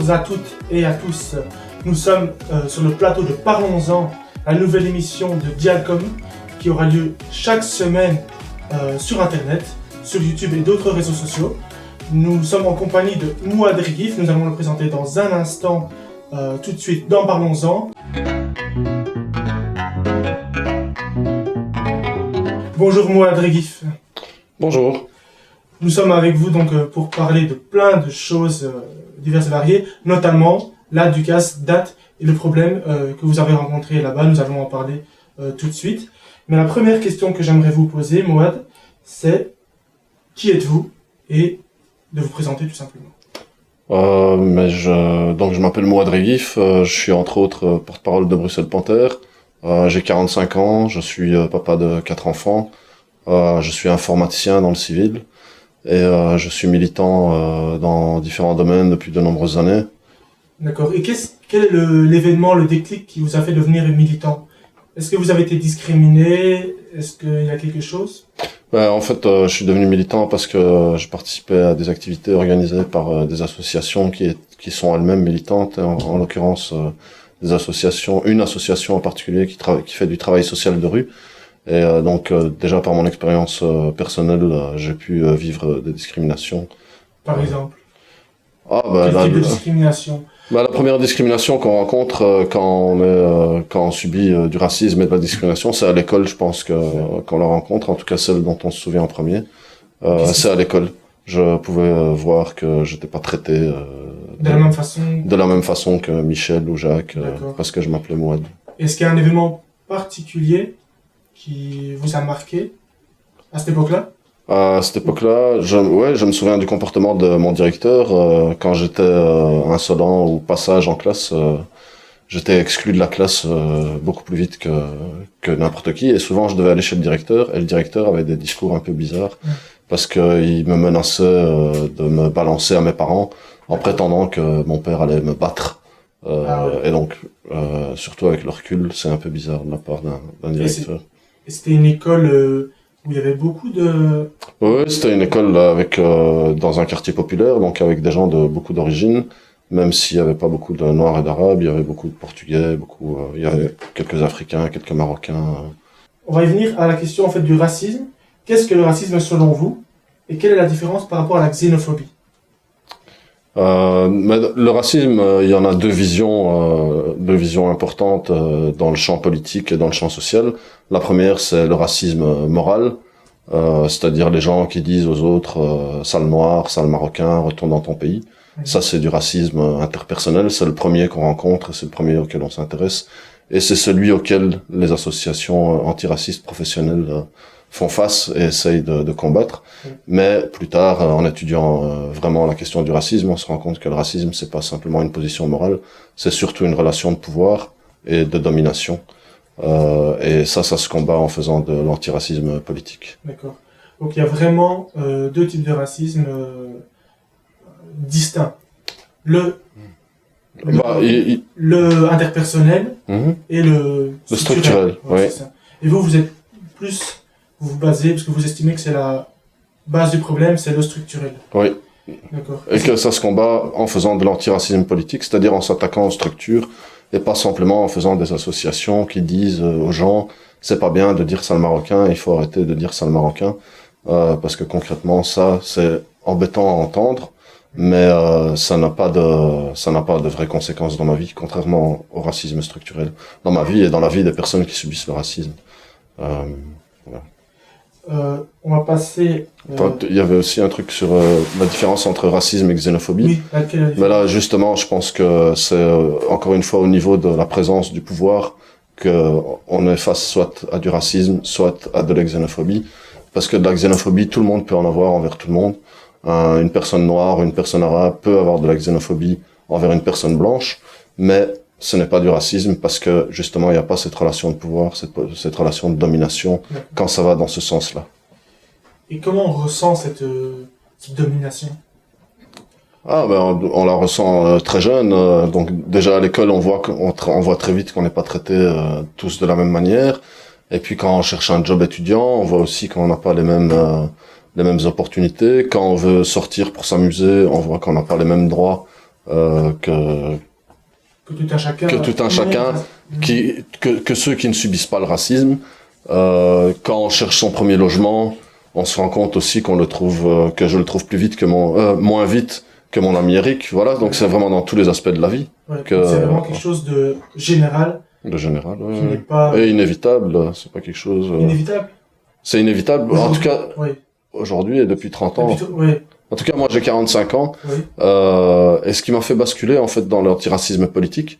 Bonjour à toutes et à tous. Nous sommes sur le plateau de Parlons-en, la nouvelle émission de Dialcom qui aura lieu chaque semaine sur Internet, sur YouTube et d'autres réseaux sociaux. Nous sommes en compagnie de Mouad Reguif. Nous allons le présenter dans un instant, tout de suite dans Parlons-en. Bonjour Mouad Reguif. Bonjour. Nous sommes avec vous donc pour parler de plein de choses diverses et variées, notamment la Ducasse date et le problème que vous avez rencontré là-bas. Nous allons en parler tout de suite. Mais la première question que j'aimerais vous poser, Mouad, c'est qui êtes-vous et de vous présenter tout simplement. Donc je m'appelle Mouad Reguif, je suis entre autres porte-parole de Bruxelles Panthère. J'ai 45 ans, je suis papa de 4 enfants, je suis informaticien dans le civil et je suis militant dans différents domaines depuis de nombreuses années. D'accord. Et quel est l'événement, le déclic qui vous a fait devenir militant ? Est-ce que vous avez été discriminé ? Est-ce qu'il y a quelque chose ? En fait, je suis devenu militant parce que je participais à des activités organisées par des associations qui sont elles-mêmes militantes, en l'occurrence une association en particulier qui fait du travail social de rue. Et donc déjà par mon expérience personnelle, j'ai pu vivre des discriminations. Par exemple ? Quel type de discrimination ? La première discrimination qu'on rencontre quand on subit du racisme et de la discrimination, c'est à l'école, je pense qu'on la rencontre, en tout cas celle dont on se souvient en premier. C'est à l'école. Je pouvais voir que j'étais pas traité de la même façon. De la même façon que Michel ou Jacques, parce que je m'appelais Mouad. Est-ce qu'il y a un événement particulier qui vous a marqué à cette époque-là ? À cette époque-là, je me souviens du comportement de mon directeur. Quand j'étais insolent ou passage en classe, j'étais exclu de la classe beaucoup plus vite que n'importe qui. Et souvent, je devais aller chez le directeur. Et le directeur avait des discours un peu bizarres parce qu'il me menaçait de me balancer à mes parents en prétendant que mon père allait me battre. Et donc, surtout avec le recul, c'est un peu bizarre de la part d'un directeur. Et c'était une école où il y avait beaucoup de... Oui, c'était une école dans un quartier populaire, donc avec des gens de beaucoup d'origines. Même s'il y avait pas beaucoup de Noirs et d'Arabes, il y avait beaucoup de Portugais, il y avait quelques Africains, quelques Marocains. On va y venir à la question en fait du racisme. Qu'est-ce que le racisme selon vous ? Et quelle est la différence par rapport à la xénophobie ? Mais le racisme, il y en a deux visions importantes dans le champ politique et dans le champ social. La première, c'est le racisme moral, c'est-à-dire les gens qui disent aux autres sale noir, sale marocain, retourne dans ton pays. Ça, c'est du racisme interpersonnel. C'est le premier qu'on rencontre, et c'est le premier auquel on s'intéresse, et c'est celui auquel les associations antiracistes professionnelles font face et essayent de combattre. Mais plus tard, en étudiant vraiment la question du racisme, on se rend compte que le racisme, c'est pas simplement une position morale, c'est surtout une relation de pouvoir et de domination. Et ça se combat en faisant de l'antiracisme politique. D'accord. Donc il y a vraiment deux types de racisme distincts. Le interpersonnel et le structurel. Ouais, oui. Et vous êtes plus... Vous vous basez, parce que vous estimez que c'est la base du problème, c'est le structurel. Oui. D'accord. Et que ça se combat en faisant de l'antiracisme politique, c'est-à-dire en s'attaquant aux structures, et pas simplement en faisant des associations qui disent aux gens, c'est pas bien de dire sale marocain, il faut arrêter de dire sale marocain, parce que concrètement, ça, c'est embêtant à entendre, mais ça n'a pas de vraies conséquences dans ma vie, contrairement au racisme structurel, dans ma vie et dans la vie des personnes qui subissent le racisme. Voilà. On va passer... Il y avait aussi un truc sur la différence entre racisme et xénophobie. Oui, mais là, justement, je pense que c'est encore une fois au niveau de la présence du pouvoir qu'on est face soit à du racisme, soit à de la xénophobie. Parce que de la xénophobie, tout le monde peut en avoir envers tout le monde. Une personne noire, une personne arabe peut avoir de la xénophobie envers une personne blanche, mais ce n'est pas du racisme parce que justement il n'y a pas cette relation de pouvoir, cette relation de domination quand ça va dans ce sens-là. Et comment on ressent cette domination ? On la ressent très jeune. Donc déjà à l'école on voit très vite qu'on n'est pas traité tous de la même manière. Et puis quand on cherche un job étudiant, on voit aussi qu'on n'a pas les mêmes opportunités. Quand on veut sortir pour s'amuser, on voit qu'on n'a pas les mêmes droits que tout un chacun, que ceux qui ne subissent pas le racisme, quand on cherche son premier logement, on se rend compte aussi qu'on le trouve, que je le trouve plus vite que moins vite que mon ami Eric. Voilà, donc c'est vraiment dans tous les aspects de la vie. Ouais, c'est vraiment quelque chose de général. De général, qui n'est pas... Et inévitable, c'est pas quelque chose... Inévitable. C'est inévitable, en tout cas, oui. Aujourd'hui et depuis 30 ans. Oui. En tout cas, moi j'ai 45 ans. Oui. Et ce qui m'a fait basculer en fait dans l'antiracisme politique,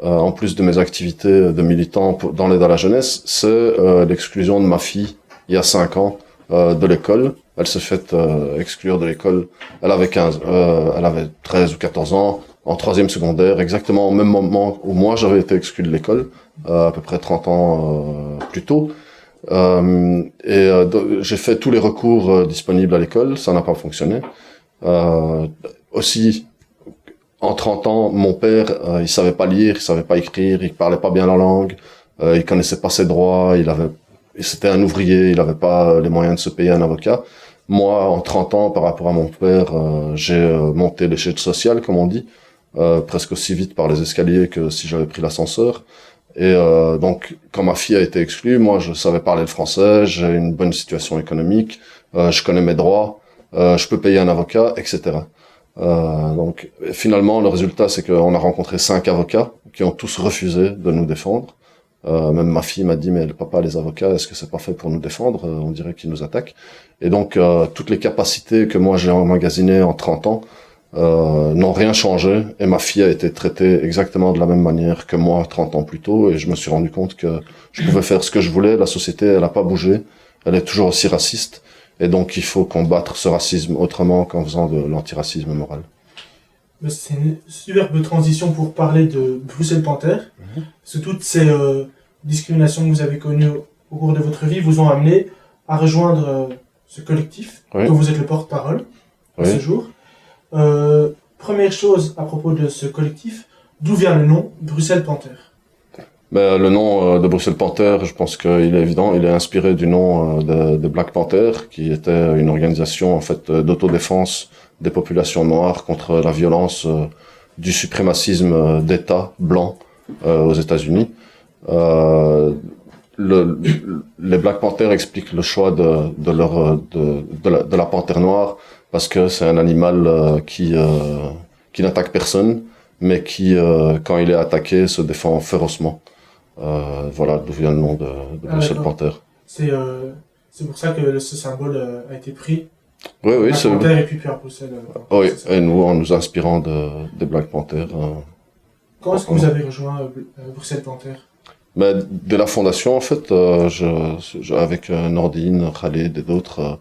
en plus de mes activités de militant dans l'aide à la jeunesse, c'est l'exclusion de ma fille il y a 5 ans de l'école. Elle s'est faite exclure de l'école. Elle avait 13 ou 14 ans, en 3e secondaire, exactement au même moment où moi j'avais été exclu de l'école, à peu près 30 ans plus tôt. J'ai fait tous les recours disponibles à l'école, ça n'a pas fonctionné. Aussi, en 30 ans, mon père, il savait pas lire, il savait pas écrire, il parlait pas bien la langue, il connaissait pas ses droits, c'était un ouvrier, il avait pas les moyens de se payer un avocat. Moi, en 30 ans, par rapport à mon père, j'ai monté l'échelle sociale, comme on dit, presque aussi vite par les escaliers que si j'avais pris l'ascenseur. Et donc, quand ma fille a été exclue, moi, je savais parler le français, j'ai une bonne situation économique, je connais mes droits, je peux payer un avocat, etc. Donc, finalement, le résultat, c'est qu'on a rencontré 5 avocats qui ont tous refusé de nous défendre. Même ma fille m'a dit, mais le papa, les avocats, est-ce que c'est pas fait pour nous défendre? On dirait qu'ils nous attaquent. Et donc, toutes les capacités que moi j'ai emmagasinées en 30 ans, n'ont rien changé, et ma fille a été traitée exactement de la même manière que moi 30 ans plus tôt, et je me suis rendu compte que je pouvais faire ce que je voulais. La société, elle a pas bougé, elle est toujours aussi raciste, et donc il faut combattre ce racisme autrement qu'en faisant de l'antiracisme moral. C'est une superbe transition pour parler de Bruxelles Panther, parce que toutes ces discriminations que vous avez connues au cours de votre vie vous ont amené à rejoindre ce collectif, dont vous êtes le porte-parole à ce jour. Première chose à propos de ce collectif, d'où vient le nom Bruxelles Panther? Le nom de Bruxelles Panther, je pense qu'il est évident, il est inspiré du nom de Black Panther, qui était une organisation en fait d'autodéfense des populations noires contre la violence du suprémacisme d'État blanc aux États-Unis. Les Black Panthers expliquent le choix de la panthère noire parce que c'est un animal qui n'attaque personne, mais qui, quand il est attaqué, se défend férocement. Voilà d'où vient le nom de Bruxelles Panther. C'est pour ça que ce symbole a été pris. Oui, c'est Panther et puis à Bruxelles. Oui, et nous, en nous inspirant des Black Panthers. Quand est-ce que vous avez rejoint Bruxelles Panther? Dès la fondation, en fait, avec Nordine, Khaled et d'autres,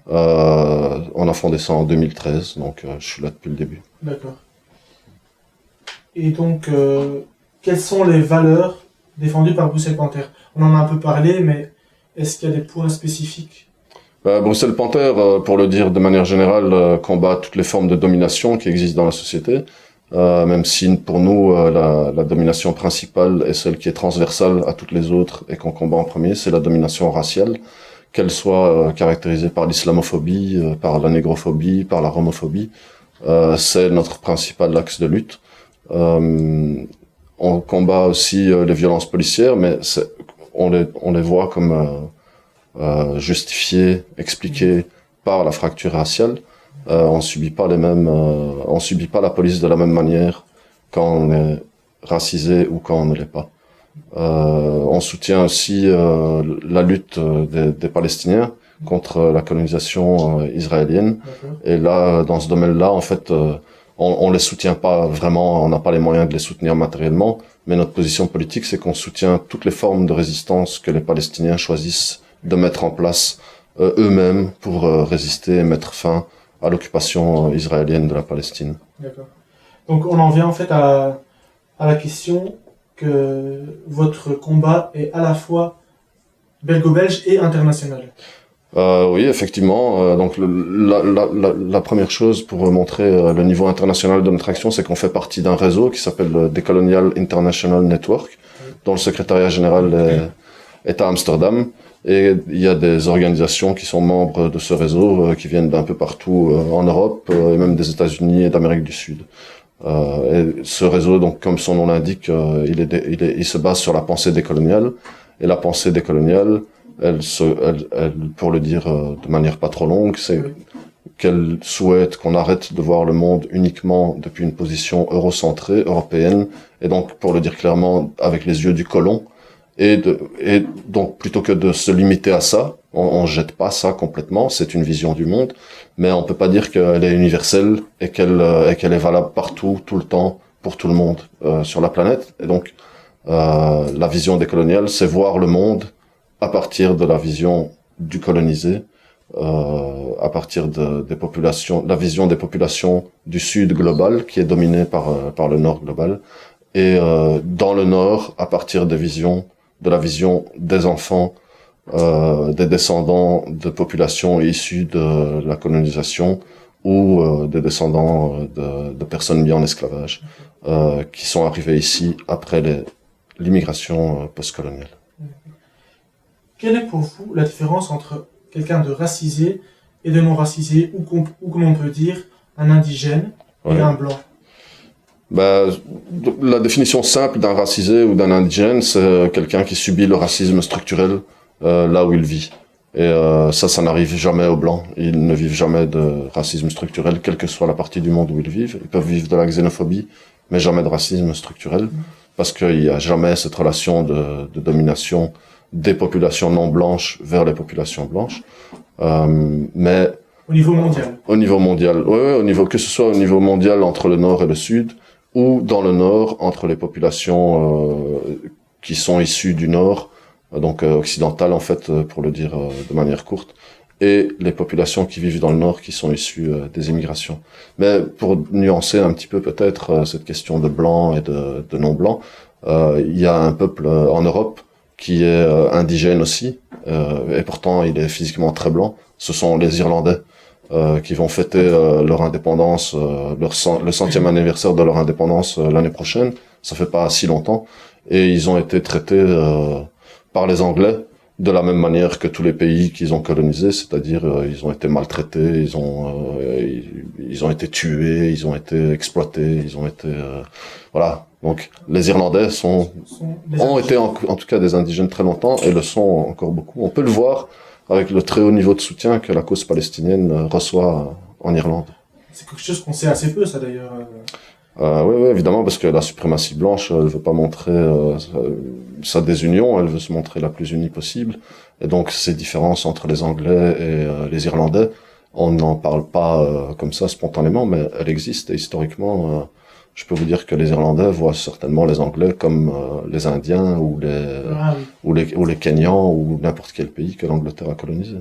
on a fondé ça en 2013, donc je suis là depuis le début. D'accord. Et donc, quelles sont les valeurs défendues par Bruxelles Panther? On en a un peu parlé, mais est-ce qu'il y a des points spécifiques? Bruxelles Panther, pour le dire de manière générale, combat toutes les formes de domination qui existent dans la société. Même si pour nous la domination principale est celle qui est transversale à toutes les autres et qu'on combat en premier, c'est la domination raciale, qu'elle soit caractérisée par l'islamophobie, par la négrophobie, par la romophobie. C'est notre principal axe de lutte. On combat aussi les violences policières, mais on les voit comme justifiées, expliquées par la fracture raciale. On subit pas la police de la même manière quand on est racisé ou quand on ne l'est pas. On soutient aussi la lutte des Palestiniens contre la colonisation israélienne. Et là, dans ce domaine-là, en fait, on les soutient pas vraiment, on n'a pas les moyens de les soutenir matériellement, mais notre position politique, c'est qu'on soutient toutes les formes de résistance que les Palestiniens choisissent de mettre en place eux-mêmes pour résister et mettre fin à l'occupation israélienne de la Palestine. D'accord. Donc on en vient en fait à la question que votre combat est à la fois belgo-belge et international. Oui, effectivement. Donc la première chose pour montrer le niveau international de notre action, c'est qu'on fait partie d'un réseau qui s'appelle le Decolonial International Network, dont le secrétariat général est à Amsterdam. Et il y a des organisations qui sont membres de ce réseau, qui viennent d'un peu partout en Europe, et même des États-Unis et d'Amérique du Sud. Et ce réseau, donc comme son nom l'indique, il se base sur la pensée décoloniale. Et la pensée décoloniale, pour le dire de manière pas trop longue, c'est qu'elle souhaite qu'on arrête de voir le monde uniquement depuis une position eurocentrée, européenne, et donc, pour le dire clairement, avec les yeux du colon. Et donc, plutôt que de se limiter à ça, on jette pas ça complètement, c'est une vision du monde, mais on peut pas dire qu'elle est universelle et qu'elle est valable partout, tout le temps, pour tout le monde sur la planète. Et donc, la vision décoloniale, c'est voir le monde à partir de la vision du colonisé, à partir des populations, la vision des populations du Sud global qui est dominée par le Nord global, et dans le Nord à partir de la vision des enfants, des descendants de populations issues de la colonisation ou des descendants de personnes mises en esclavage qui sont arrivés ici après l'immigration postcoloniale. Quelle est pour vous la différence entre quelqu'un de racisé et de non racisé, ou comme on peut dire, un indigène et un blanc? La définition simple d'un racisé ou d'un indigène, c'est quelqu'un qui subit le racisme structurel là où il vit. Et ça n'arrive jamais aux blancs. Ils ne vivent jamais de racisme structurel, quelle que soit la partie du monde où ils vivent. Ils peuvent vivre de la xénophobie, mais jamais de racisme structurel, parce qu'il n'y a jamais cette relation de domination des populations non blanches vers les populations blanches. Mais au niveau mondial. Au niveau mondial, oui, que ce soit au niveau mondial entre le Nord et le Sud, ou dans le Nord entre les populations qui sont issues du Nord, donc occidentales en fait, pour le dire de manière courte, et les populations qui vivent dans le Nord qui sont issues des immigrations. Mais pour nuancer un petit peu peut-être cette question de blanc et de non blanc, il y a un peuple en Europe qui est indigène aussi, et pourtant il est physiquement très blanc. Ce sont les Irlandais qui vont fêter leur indépendance, le 100e anniversaire de leur indépendance l'année prochaine. Ça fait pas si longtemps, et ils ont été traités par les Anglais de la même manière que tous les pays qu'ils ont colonisés, c'est-à-dire ils ont été maltraités, ils ont été tués, ils ont été exploités, ils ont été voilà. Donc les Irlandais ont été en tout cas des indigènes très longtemps et le sont encore beaucoup. On peut le voir avec le très haut niveau de soutien que la cause palestinienne reçoit en Irlande. C'est quelque chose qu'on sait assez peu, ça d'ailleurs. Oui, évidemment, parce que la suprématie blanche, elle veut pas montrer sa désunion, elle veut se montrer la plus unie possible. Et donc ces différences entre les Anglais et les Irlandais, on n'en parle pas comme ça spontanément, mais elle existe. Et historiquement, je peux vous dire que les Irlandais voient certainement les Anglais comme les Indiens ou les Kenyans ou n'importe quel pays que l'Angleterre a colonisé.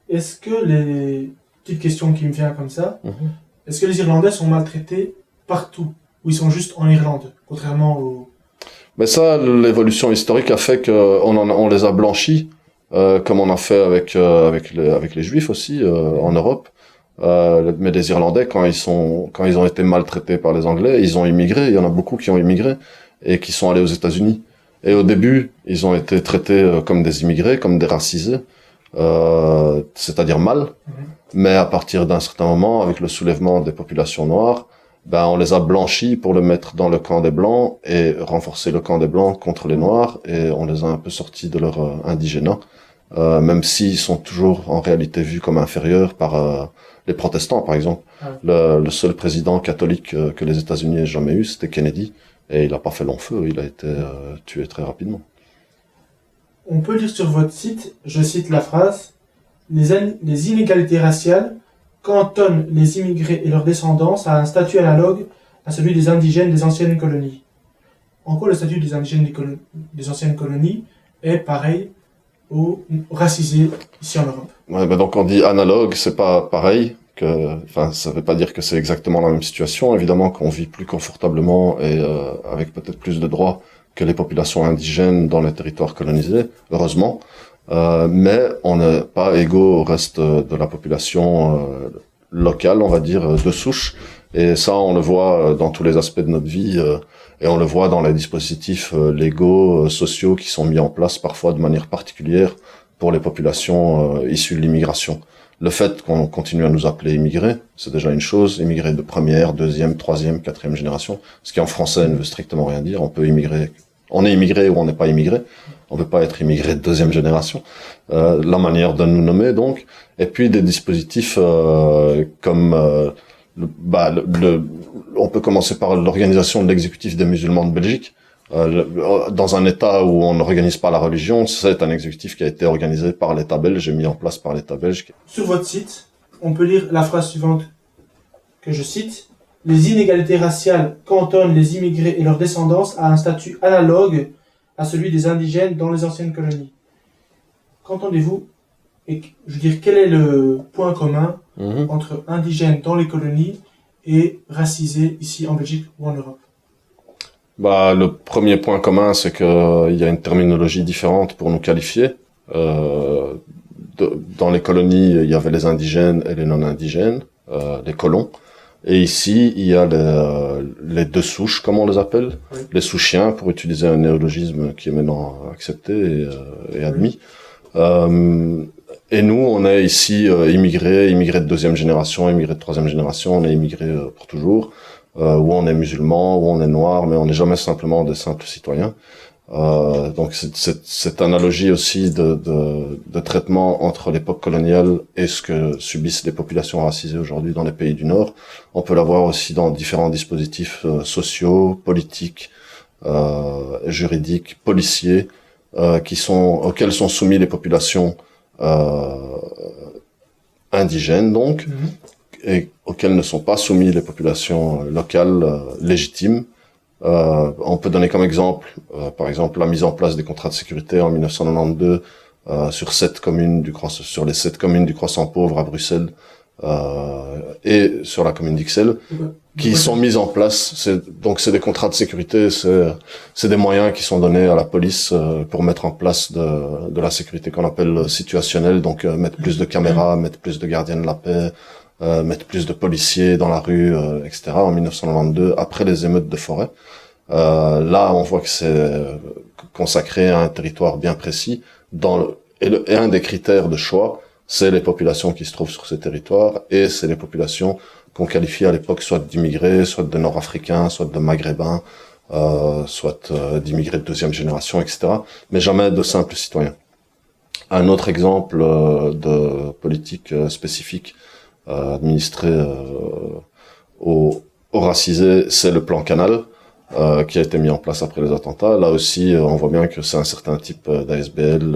Est-ce que petite question qui me vient comme ça, est-ce que les Irlandais sont maltraités partout, ou ils sont juste en Irlande, contrairement aux... Mais ça, l'évolution historique a fait on les a blanchis, comme on a fait avec les Juifs aussi en Europe. Mais les Irlandais, quand ils ont été maltraités par les Anglais, ils ont immigré. Il y en a beaucoup qui ont immigré et qui sont allés aux États-Unis. Et au début, ils ont été traités comme des immigrés, comme des racisés, c'est-à-dire mal. Mais à partir d'un certain moment, avec le soulèvement des populations noires, on les a blanchis pour le mettre dans le camp des Blancs et renforcer le camp des Blancs contre les Noirs, et on les a un peu sortis de leur indigénat, même s'ils sont toujours en réalité vus comme inférieurs par les protestants, par exemple. Le seul président catholique que les États-Unis aient jamais eu, c'était Kennedy, et il n'a pas fait long feu, il a été tué très rapidement. On peut lire sur votre site, je cite la phrase, les inégalités raciales cantonnent les immigrés et leurs descendants à un statut analogue à celui des indigènes des anciennes colonies. En quoi le statut des indigènes des anciennes colonies est pareil aux racisés ici en Europe? Ouais, donc on dit analogue, c'est pas pareil. Ça veut pas dire que c'est exactement la même situation. Évidemment qu'on vit plus confortablement et avec peut-être plus de droits que les populations indigènes dans les territoires colonisés, heureusement. Mais on n'est pas égaux au reste de la population locale, on va dire, de souche. Et ça, on le voit dans tous les aspects de notre vie, et on le voit dans les dispositifs légaux, sociaux qui sont mis en place parfois de manière particulière pour les populations issues de l'immigration. Le fait qu'on continue à nous appeler immigrés, c'est déjà une chose. Immigrés de première, deuxième, troisième, quatrième génération, ce qui en français ne veut strictement rien dire. On est immigré ou on n'est pas immigré. On ne peut pas être immigré de deuxième génération. La manière de nous nommer, donc. Et puis des dispositifs comme on peut commencer par l'organisation de l'exécutif des musulmans de Belgique. Dans un État où on n'organise pas la religion, c'est un exécutif qui a été organisé par l'État belge et mis en place par l'État belge. Sur votre site, on peut lire la phrase suivante que je cite. Les inégalités raciales cantonnent les immigrés et leurs descendants à un statut analogue à celui des indigènes dans les anciennes colonies. Qu'entendez-vous et je veux dire, quel est le point commun entre indigènes dans les colonies et racisés ici en Belgique ou en Europe? Le premier point commun, c'est qu'il y a une terminologie différente pour nous qualifier. Dans les colonies, il y avait les indigènes et les non-indigènes, les colons. Et ici, il y a les deux souches, comme on les appelle, oui. Les souchiens, pour utiliser un néologisme qui est maintenant accepté et admis. Oui. Et nous, on est ici immigrés de deuxième génération, immigrés de troisième génération, on est immigrés pour toujours. Où on est musulman, où on est noir, mais on n'est jamais simplement des simples citoyens. Donc cette analogie aussi de traitement entre l'époque coloniale et ce que subissent les populations racisées aujourd'hui dans les pays du Nord, on peut la voir aussi dans différents dispositifs sociaux, politiques, juridiques, policiers, auxquels sont soumis les populations indigènes donc. Et auxquels ne sont pas soumis les populations locales légitimes. On peut donner comme exemple, par exemple, la mise en place des contrats de sécurité en 1992 sur sur les 7 communes du Croissant Pauvre à Bruxelles et sur la commune d'Ixelles, qui sont mises en place. C'est des contrats de sécurité, c'est des moyens qui sont donnés à la police pour mettre en place de la sécurité qu'on appelle situationnelle, donc mettre plus de caméras, mettre plus de gardiens de la paix, mettre plus de policiers dans la rue, etc. en 1992, après les émeutes de forêt. Là, on voit que c'est consacré à un territoire bien précis. Et un des critères de choix, c'est les populations qui se trouvent sur ces territoires, et c'est les populations qu'on qualifiait à l'époque soit d'immigrés, soit de Nord-Africains, soit de Maghrébins, soit d'immigrés de deuxième génération, etc. Mais jamais de simples citoyens. Un autre exemple de politique spécifique administré aux racisés, c'est le plan Canal, qui a été mis en place après les attentats. Là aussi, on voit bien que c'est un certain type d'ASBL,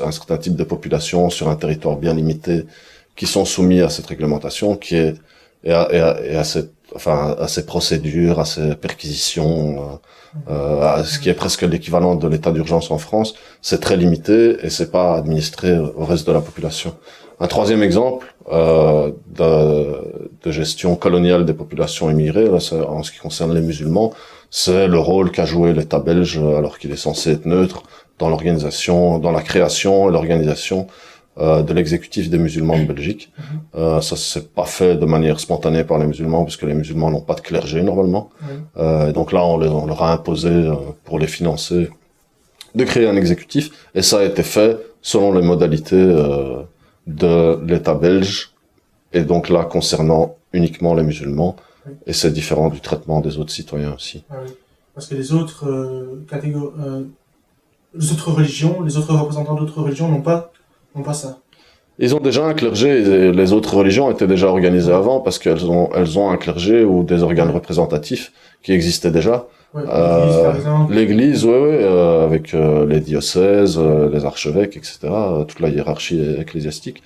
un certain type de population sur un territoire bien limité, qui sont soumis à cette réglementation, et à ces procédures, à ces perquisitions, à ce qui est presque l'équivalent de l'état d'urgence en France. C'est très limité et c'est pas administré au reste de la population. Un troisième exemple de gestion coloniale des populations immigrées, là, en ce qui concerne les musulmans, c'est le rôle qu'a joué l'État belge, alors qu'il est censé être neutre, dans l'organisation, dans la création et l'organisation de l'exécutif des musulmans de Belgique. Ça c'est pas fait de manière spontanée par les musulmans, puisque les musulmans n'ont pas de clergé normalement. Donc là, on leur a imposé, pour les financer, de créer un exécutif, et ça a été fait selon les modalités de l'État belge, et donc là concernant uniquement les musulmans, et c'est différent du traitement des autres citoyens aussi. Ah oui. Parce que les autres catégories, les autres religions, les autres représentants d'autres religions n'ont pas ça. Ils ont déjà un clergé, et les autres religions étaient déjà organisées avant, parce qu'elles ont un clergé ou des organes représentatifs qui existaient déjà. Ouais, l'Église, par exemple. L'Église, avec les diocèses, les archevêques, etc., toute la hiérarchie ecclésiastique,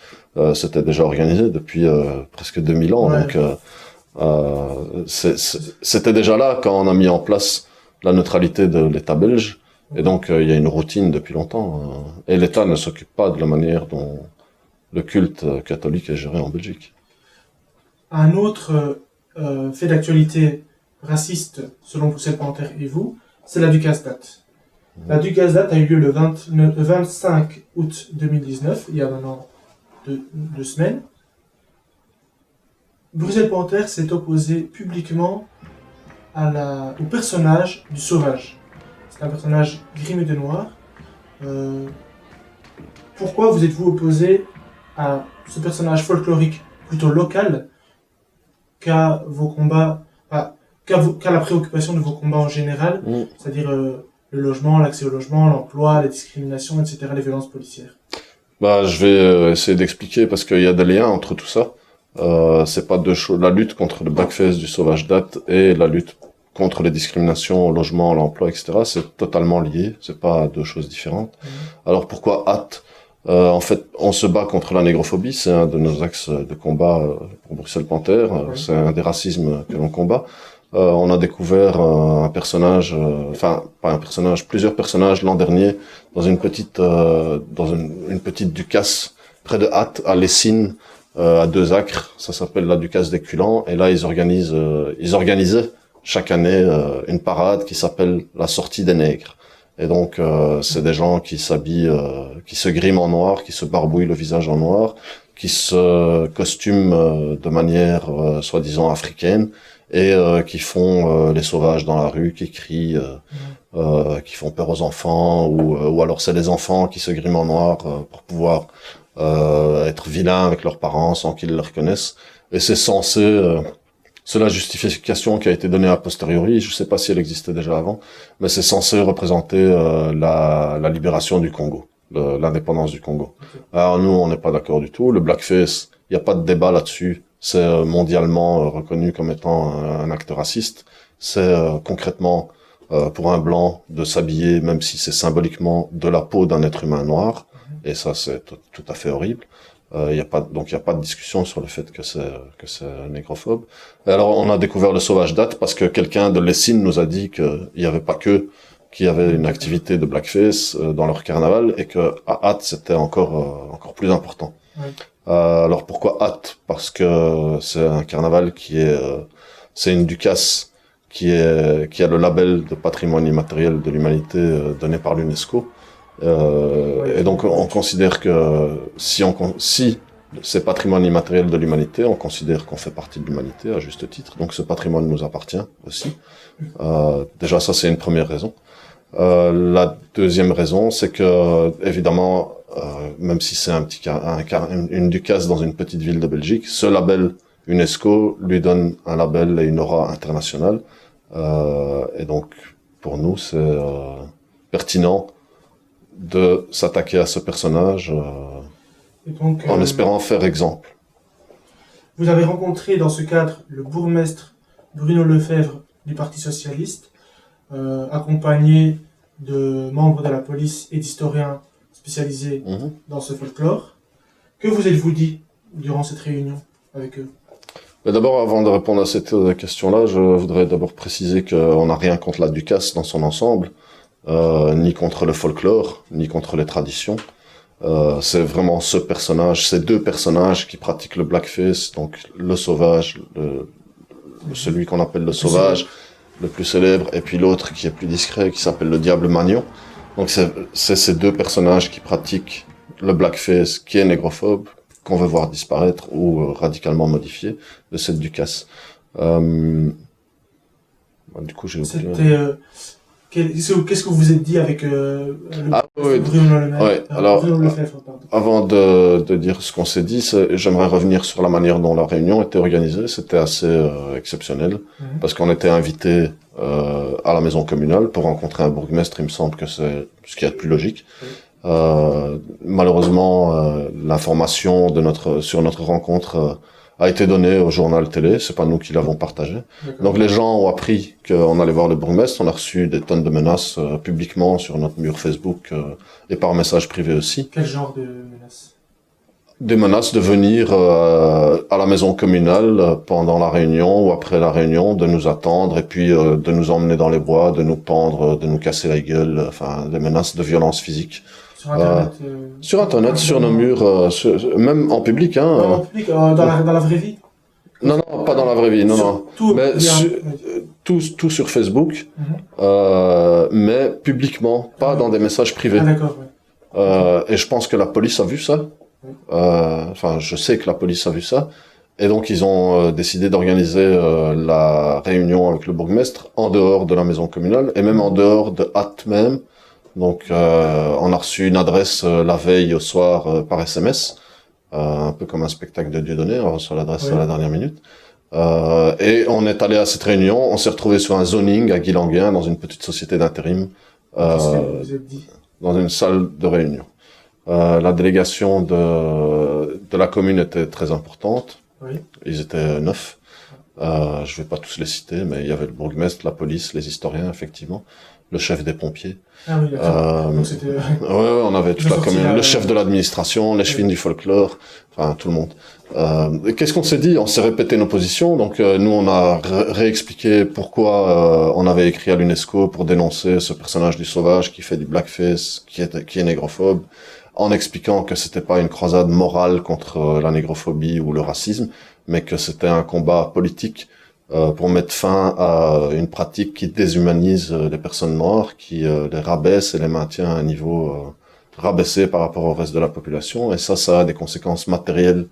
c'était déjà organisé depuis presque 2000 ans. Ouais. Donc, c'était déjà là quand on a mis en place la neutralité de l'État belge. Et donc, il y a une routine depuis longtemps. Et l'État ne s'occupe pas de la manière dont le culte catholique est géré en Belgique. Un autre fait d'actualité raciste, selon Bruxelles Panthère et vous, c'est la Ducasdate. La Ducasdate a eu lieu le 25 août 2019, il y a maintenant deux semaines. Bruxelles Panthère s'est opposé publiquement au personnage du Sauvage. C'est un personnage grimé de noir. Pourquoi vous êtes-vous opposé à ce personnage folklorique plutôt local qu'à vos combats, qu'à la préoccupation de vos combats en général, c'est-à-dire le logement, l'accès au logement, l'emploi, les discriminations, etc., les violences policières? Bah, je vais essayer d'expliquer parce qu'il y a des liens entre tout ça. C'est pas deux choses. La lutte contre le blackface du Sauvage Date et la lutte contre les discriminations au logement, l'emploi, etc., c'est totalement lié. C'est pas deux choses différentes. Alors pourquoi hâte? En fait, on se bat contre la négrophobie. C'est un de nos axes de combat pour Bruxelles Panthère. C'est un des racismes que l'on combat. On a découvert un personnage, enfin pas un personnage, plusieurs personnages l'an dernier dans une petite Ducasse près de Hatt à Lessines, à 2 acres. Ça s'appelle la Ducasse des Culants. Et là ils organisaient chaque année une parade qui s'appelle la sortie des nègres. Et donc c'est des gens qui s'habillent, qui se griment en noir, qui se barbouillent le visage en noir, qui se costument de manière soi-disant africaine. Et qui font les sauvages dans la rue, qui crient, qui font peur aux enfants, ou alors c'est les enfants qui se griment en noir pour pouvoir être vilains avec leurs parents sans qu'ils les reconnaissent. Et c'est censé, c'est la justification qui a été donnée a posteriori, je sais pas si elle existait déjà avant, mais c'est censé représenter la libération du Congo, l'indépendance du Congo. Alors nous, on n'est pas d'accord du tout. Le blackface, il n'y a pas de débat là-dessus. C'est mondialement reconnu comme étant un acte raciste. C'est concrètement pour un blanc de s'habiller, même si c'est symboliquement de la peau d'un être humain noir. Et ça, c'est tout à fait horrible. Il y a pas de discussion sur le fait que c'est négrophobe. Et alors, on a découvert le Sauvage Date parce que quelqu'un de Lessines nous a dit qu'il y avait pas que qui avait une activité de blackface dans leur carnaval et que à Hatt c'était encore plus important. Oui. Alors pourquoi Hatt? Parce que c'est un carnaval c'est une Ducasse qui a le label de patrimoine immatériel de l'humanité donné par l'UNESCO. Et donc on considère que si c'est patrimoine immatériel de l'humanité, on considère qu'on fait partie de l'humanité à juste titre. Donc ce patrimoine nous appartient aussi. Déjà ça c'est une première raison. La deuxième raison, c'est que évidemment, même si c'est une Ducasse dans une petite ville de Belgique, ce label UNESCO lui donne un label et une aura internationale. Et donc, pour nous, c'est pertinent de s'attaquer à ce personnage Et donc, en espérant faire exemple. Vous avez rencontré dans ce cadre le bourgmestre Bruno Lefebvre du Parti Socialiste, accompagné de membres de la police et d'historiens spécialisés dans ce folklore. Que vous êtes-vous dit durant cette réunion avec eux? Mais d'abord, avant de répondre à cette question-là, je voudrais d'abord préciser qu'on n'a rien contre la Ducasse dans son ensemble, ni contre le folklore, ni contre les traditions. C'est vraiment ces deux personnages qui pratiquent le blackface, donc le sauvage, celui qu'on appelle le sauvage, le plus célèbre, et puis l'autre qui est plus discret, qui s'appelle le Diable Magnon. Donc c'est ces deux personnages qui pratiquent le blackface, qui est négrophobe, qu'on veut voir disparaître ou radicalement modifier de cette Ducasse. Du coup, j'ai oublié. Qu'est-ce que vous vous êtes dit avec Bruno Lefebvre, avant de dire ce qu'on s'est dit, j'aimerais revenir sur la manière dont la réunion était organisée. C'était assez exceptionnel, parce qu'on était invité à la maison communale pour rencontrer un bourgmestre. Il me semble que c'est ce qui est le plus logique. Malheureusement, l'information sur notre rencontre a été donnée au journal télé, c'est pas nous qui l'avons partagé. Donc les gens ont appris qu'on allait voir le bourgmestre, on a reçu des tonnes de menaces publiquement sur notre mur Facebook et par message privé aussi. Quel genre de menaces? Des menaces de venir à la maison communale pendant la réunion ou après la réunion, de nous attendre et puis de nous emmener dans les bois, de nous pendre, de nous casser la gueule, enfin des menaces de violence physique. Sur Internet, sur nos murs, même en public, hein. En public, dans la vraie vie? Non, pas dans la vraie vie, non. Tout sur Facebook, mais publiquement, pas dans des messages privés. Ah, d'accord, ouais. Et je pense que la police a vu ça. Je sais que la police a vu ça. Et donc, ils ont décidé d'organiser la réunion avec le bourgmestre en dehors de la maison communale, et même en dehors de Hatt même. Donc, on a reçu une adresse la veille au soir par SMS un peu comme un spectacle de Dieudonné, on reçoit l'adresse Oui. à la dernière minute. Et on est allé à cette réunion, on s'est retrouvé sur un zoning à Guilanguin, dans une petite société d'intérim, Qu'est-ce que euh, vous vous êtes dit? dans une salle de réunion. La délégation de la commune était très importante. Oui. Ils étaient 9. Je vais pas tous les citer, mais il y avait le bourgmestre, la police, les historiens, effectivement, le chef des pompiers. Ah oui, d'accord. Euh, Donc c'était... ouais, on avait toute Ils ont la sorti commune, la- le chef de l'administration, les chefines du folklore, enfin tout le monde. Qu'est-ce qu'on s'est dit? On s'est répété nos positions, donc nous on a réexpliqué pourquoi on avait écrit à l'UNESCO pour dénoncer ce personnage du sauvage qui fait du blackface, qui est négrophobe, en expliquant que c'était pas une croisade morale contre la négrophobie ou le racisme, mais que c'était un combat politique pour mettre fin à une pratique qui déshumanise les personnes noires, qui les rabaisse et les maintient à un niveau rabaissé par rapport au reste de la population. Et ça a des conséquences matérielles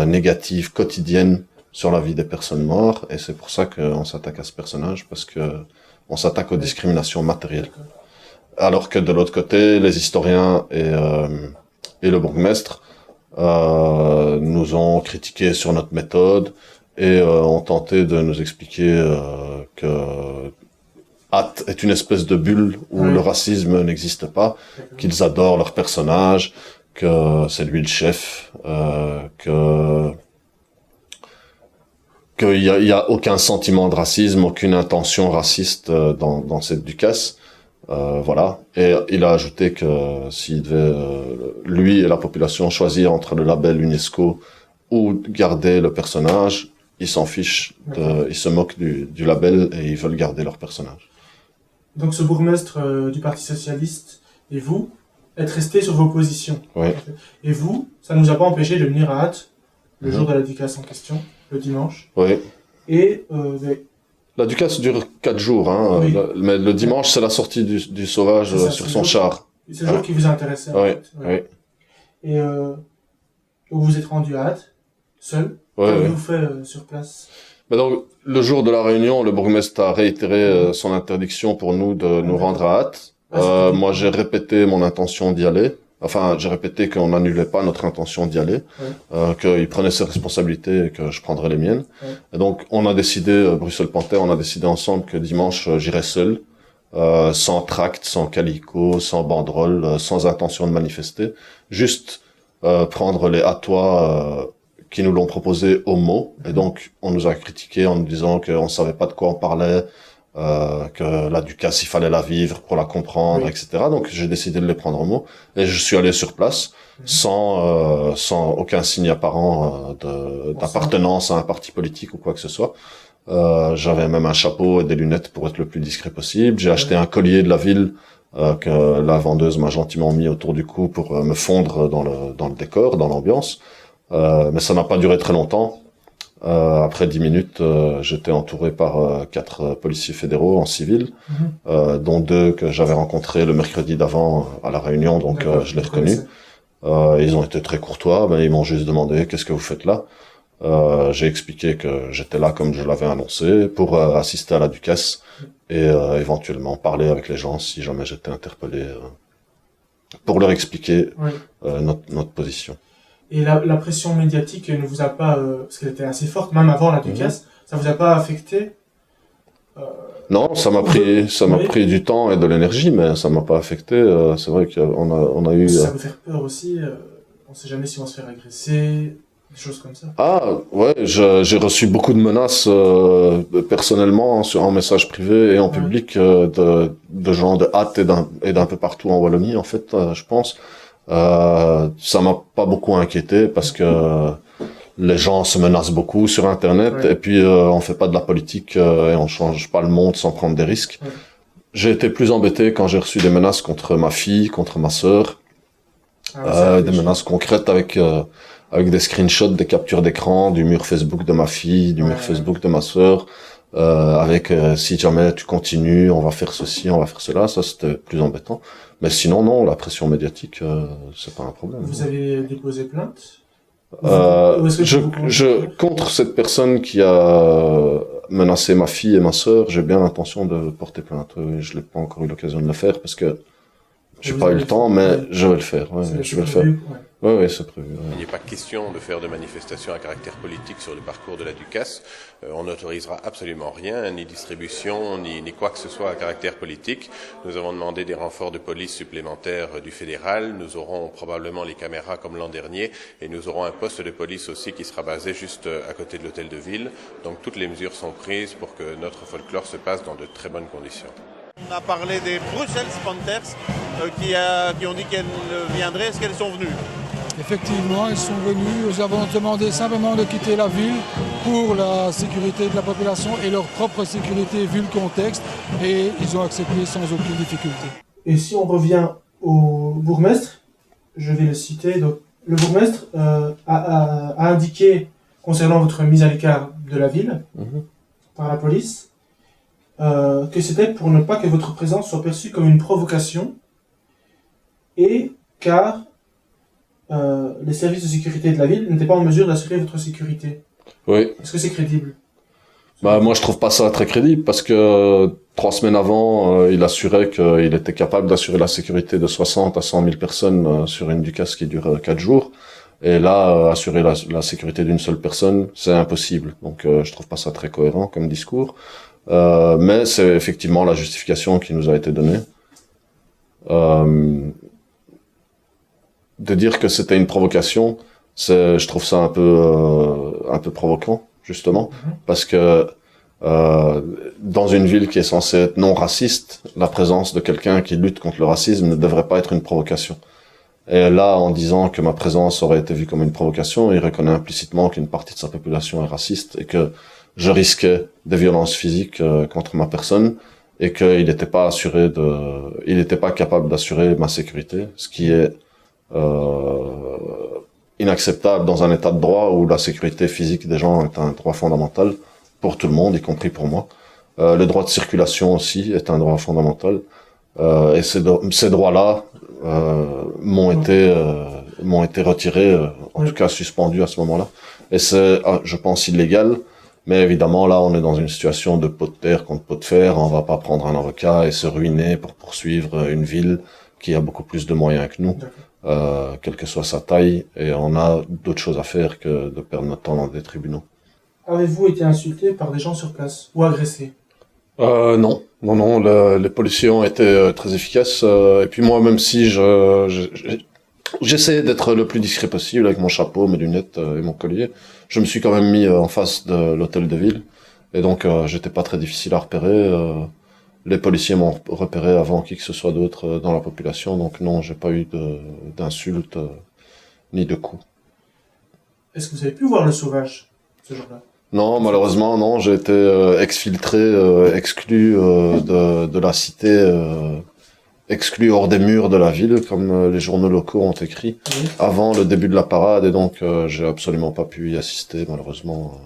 négatives, quotidiennes sur la vie des personnes noires. Et c'est pour ça qu'on s'attaque à ce personnage, parce que on s'attaque aux discriminations matérielles. Alors que de l'autre côté, les historiens et le bourgmestre nous ont critiqué sur notre méthode et ont tenté de nous expliquer que Hâte est une espèce de bulle où Oui. le racisme n'existe pas, qu'ils adorent leur personnage, que c'est lui le chef, qu'il y a aucun sentiment de racisme, aucune intention raciste dans cette Ducasse. Voilà. Et il a ajouté que s'il devait, lui et la population, choisir entre le label UNESCO ou garder le personnage, ils s'en fichent, ils se moquent du label et ils veulent garder leur personnage. Donc ce bourgmestre du Parti Socialiste et vous êtes restés sur vos positions. Oui. Et vous, ça ne nous a pas empêché de venir à Hâte le Mhm. jour de la dédicace en question, le dimanche. Oui. Et La Ducasse dure 4 jours, hein, Oui. mais le dimanche, c'est la sortie du sauvage C'est ça, sur c'est son le char. c'est le jour qui vous intéressait. En Oui, fait. oui. Et vous vous êtes rendu à Hâte, seul. Oui, Qu'avez-vous oui. fait sur place? Mais donc, le jour de la réunion, le bourgmestre a réitéré son interdiction pour nous de nous rendre à Hâte. Ah, c'était Moi, dit. j'ai répété mon intention d'y aller. Enfin, j'ai répété qu'on n'annulait pas notre intention d'y aller, qu'il prenait ses responsabilités et que je prendrais les miennes. Ouais. Et donc, on a décidé, Bruxelles-Panthère, on a décidé ensemble que dimanche, j'irai seul, sans tract, sans calicot, sans banderole, sans intention de manifester. Juste prendre les hatois qui nous l'ont proposé au mot. Et donc, on nous a critiqué en nous disant qu'on savait pas de quoi on parlait, que la Ducasse, il fallait la vivre pour la comprendre, Oui. etc. Donc, j'ai décidé de les prendre au mot. Et je suis allé sur place, sans aucun signe apparent d'appartenance à un parti politique ou quoi que ce soit. J'avais même un chapeau et des lunettes pour être le plus discret possible. J'ai acheté un collier de la ville que la vendeuse m'a gentiment mis autour du cou pour me fondre dans le décor, dans l'ambiance. Mais ça n'a pas duré très longtemps. Après 10 minutes, j'étais entouré par 4 policiers fédéraux en civil, dont 2 que j'avais rencontrés le mercredi d'avant à la réunion, donc D'accord, je l'ai vous reconnu. connaissez. Ils ont été très courtois, mais ils m'ont juste demandé qu'est-ce que vous faites là. J'ai expliqué que j'étais là comme je l'avais annoncé pour assister à la Ducasse et éventuellement parler avec les gens si jamais j'étais interpellé pour leur expliquer Oui. notre position. Et la pression médiatique ne vous a pas, parce qu'elle était assez forte, même avant la Ducasse, ça vous a pas affecté? Non, ça m'a Oui. pris du temps et de l'énergie, mais ça m'a pas affecté. C'est vrai qu'on a eu. Ça peut faire peur aussi. On sait jamais si on va se faire agresser, des choses comme ça. Ah ouais, j'ai reçu beaucoup de menaces personnellement en message privé et en public de gens de Hâte et d'un peu partout en Wallonie en fait, je pense. Ça m'a pas beaucoup inquiété parce que les gens se menacent beaucoup sur Internet et puis on fait pas de la politique et on change pas le monde sans prendre des risques. J'ai été plus embêté quand j'ai reçu des menaces contre ma fille, contre ma sœur, des menaces concrètes avec des screenshots, des captures d'écran du mur Facebook de ma fille, du mur Facebook de ma sœur, avec si jamais tu continues, on va faire ceci, on va faire cela. Ça c'était plus embêtant. Mais sinon non, la pression médiatique, c'est pas un problème. Vous avez déposé plainte? Contre cette personne qui a menacé ma fille et ma sœur, j'ai bien l'intention de porter plainte. Je n'ai pas encore eu l'occasion de le faire parce que J'ai pas eu le temps, mais je vais le faire. Ouais, je vais le faire. Oui, c'est prévu. Ouais. Il n'est pas question de faire de manifestations à caractère politique sur le parcours de la Ducasse. On n'autorisera absolument rien, ni distribution, ni quoi que ce soit à caractère politique. Nous avons demandé des renforts de police supplémentaires du fédéral. Nous aurons probablement les caméras comme l'an dernier, et nous aurons un poste de police aussi qui sera basé juste à côté de l'hôtel de ville. Donc toutes les mesures sont prises pour que notre folklore se passe dans de très bonnes conditions. On a parlé des Bruxelles Panthers qui ont dit qu'elles viendraient. Est-ce qu'elles sont venues? Effectivement, elles sont venues. Nous avons demandé simplement de quitter la ville pour la sécurité de la population et leur propre sécurité vu le contexte. Et ils ont accepté sans aucune difficulté. Et si on revient au bourgmestre, je vais le citer. Donc, le bourgmestre a indiqué, concernant votre mise à l'écart de la ville par la police, que c'était pour ne pas que votre présence soit perçue comme une provocation et car les services de sécurité de la ville n'étaient pas en mesure d'assurer votre sécurité. Oui. Est-ce que c'est crédible? Bah, moi, je trouve pas ça très crédible parce que 3 semaines avant, il assurait qu'il était capable d'assurer la sécurité de 60 à 100 000 personnes sur une Ducasse qui dure 4 jours. Et là, assurer la sécurité d'une seule personne, c'est impossible. Donc, je trouve pas ça très cohérent comme discours. Mais c'est effectivement la justification qui nous a été donnée. De dire que c'était une provocation, je trouve ça un peu provoquant, justement, parce que dans une ville qui est censée être non raciste, la présence de quelqu'un qui lutte contre le racisme ne devrait pas être une provocation. Et là, en disant que ma présence aurait été vue comme une provocation, il reconnaît implicitement qu'une partie de sa population est raciste et que je risquais des violences physiques contre ma personne et qu'il n'était pas capable d'assurer ma sécurité, ce qui est inacceptable dans un état de droit où la sécurité physique des gens est un droit fondamental pour tout le monde, y compris pour moi. Le droit de circulation aussi est un droit fondamental. Et ces droits-là m'ont été retirés, en tout cas suspendus à ce moment-là. Et c'est, je pense, illégal. Mais évidemment, là, on est dans une situation de pot de terre contre pot de fer. On va pas prendre un avocat et se ruiner pour poursuivre une ville qui a beaucoup plus de moyens que nous, quelle que soit sa taille. Et on a d'autres choses à faire que de perdre notre temps dans des tribunaux. Avez-vous été insulté par des gens sur place ou agressé? Non, les policiers ont été très efficaces. Et puis moi, même si j'essayais d'être le plus discret possible avec mon chapeau, mes lunettes et mon collier, je me suis quand même mis en face de l'hôtel de ville. Et donc, j'étais pas très difficile à repérer. Les policiers m'ont repéré avant qui que ce soit d'autre dans la population. Donc non, j'ai pas eu d'insultes ni de coups. Est-ce que vous avez pu voir le sauvage ce jour-là? Non, malheureusement, non. J'ai été exfiltré, exclu de la cité, exclu hors des murs de la ville, comme les journaux locaux ont écrit, avant le début de la parade, et donc j'ai absolument pas pu y assister, malheureusement.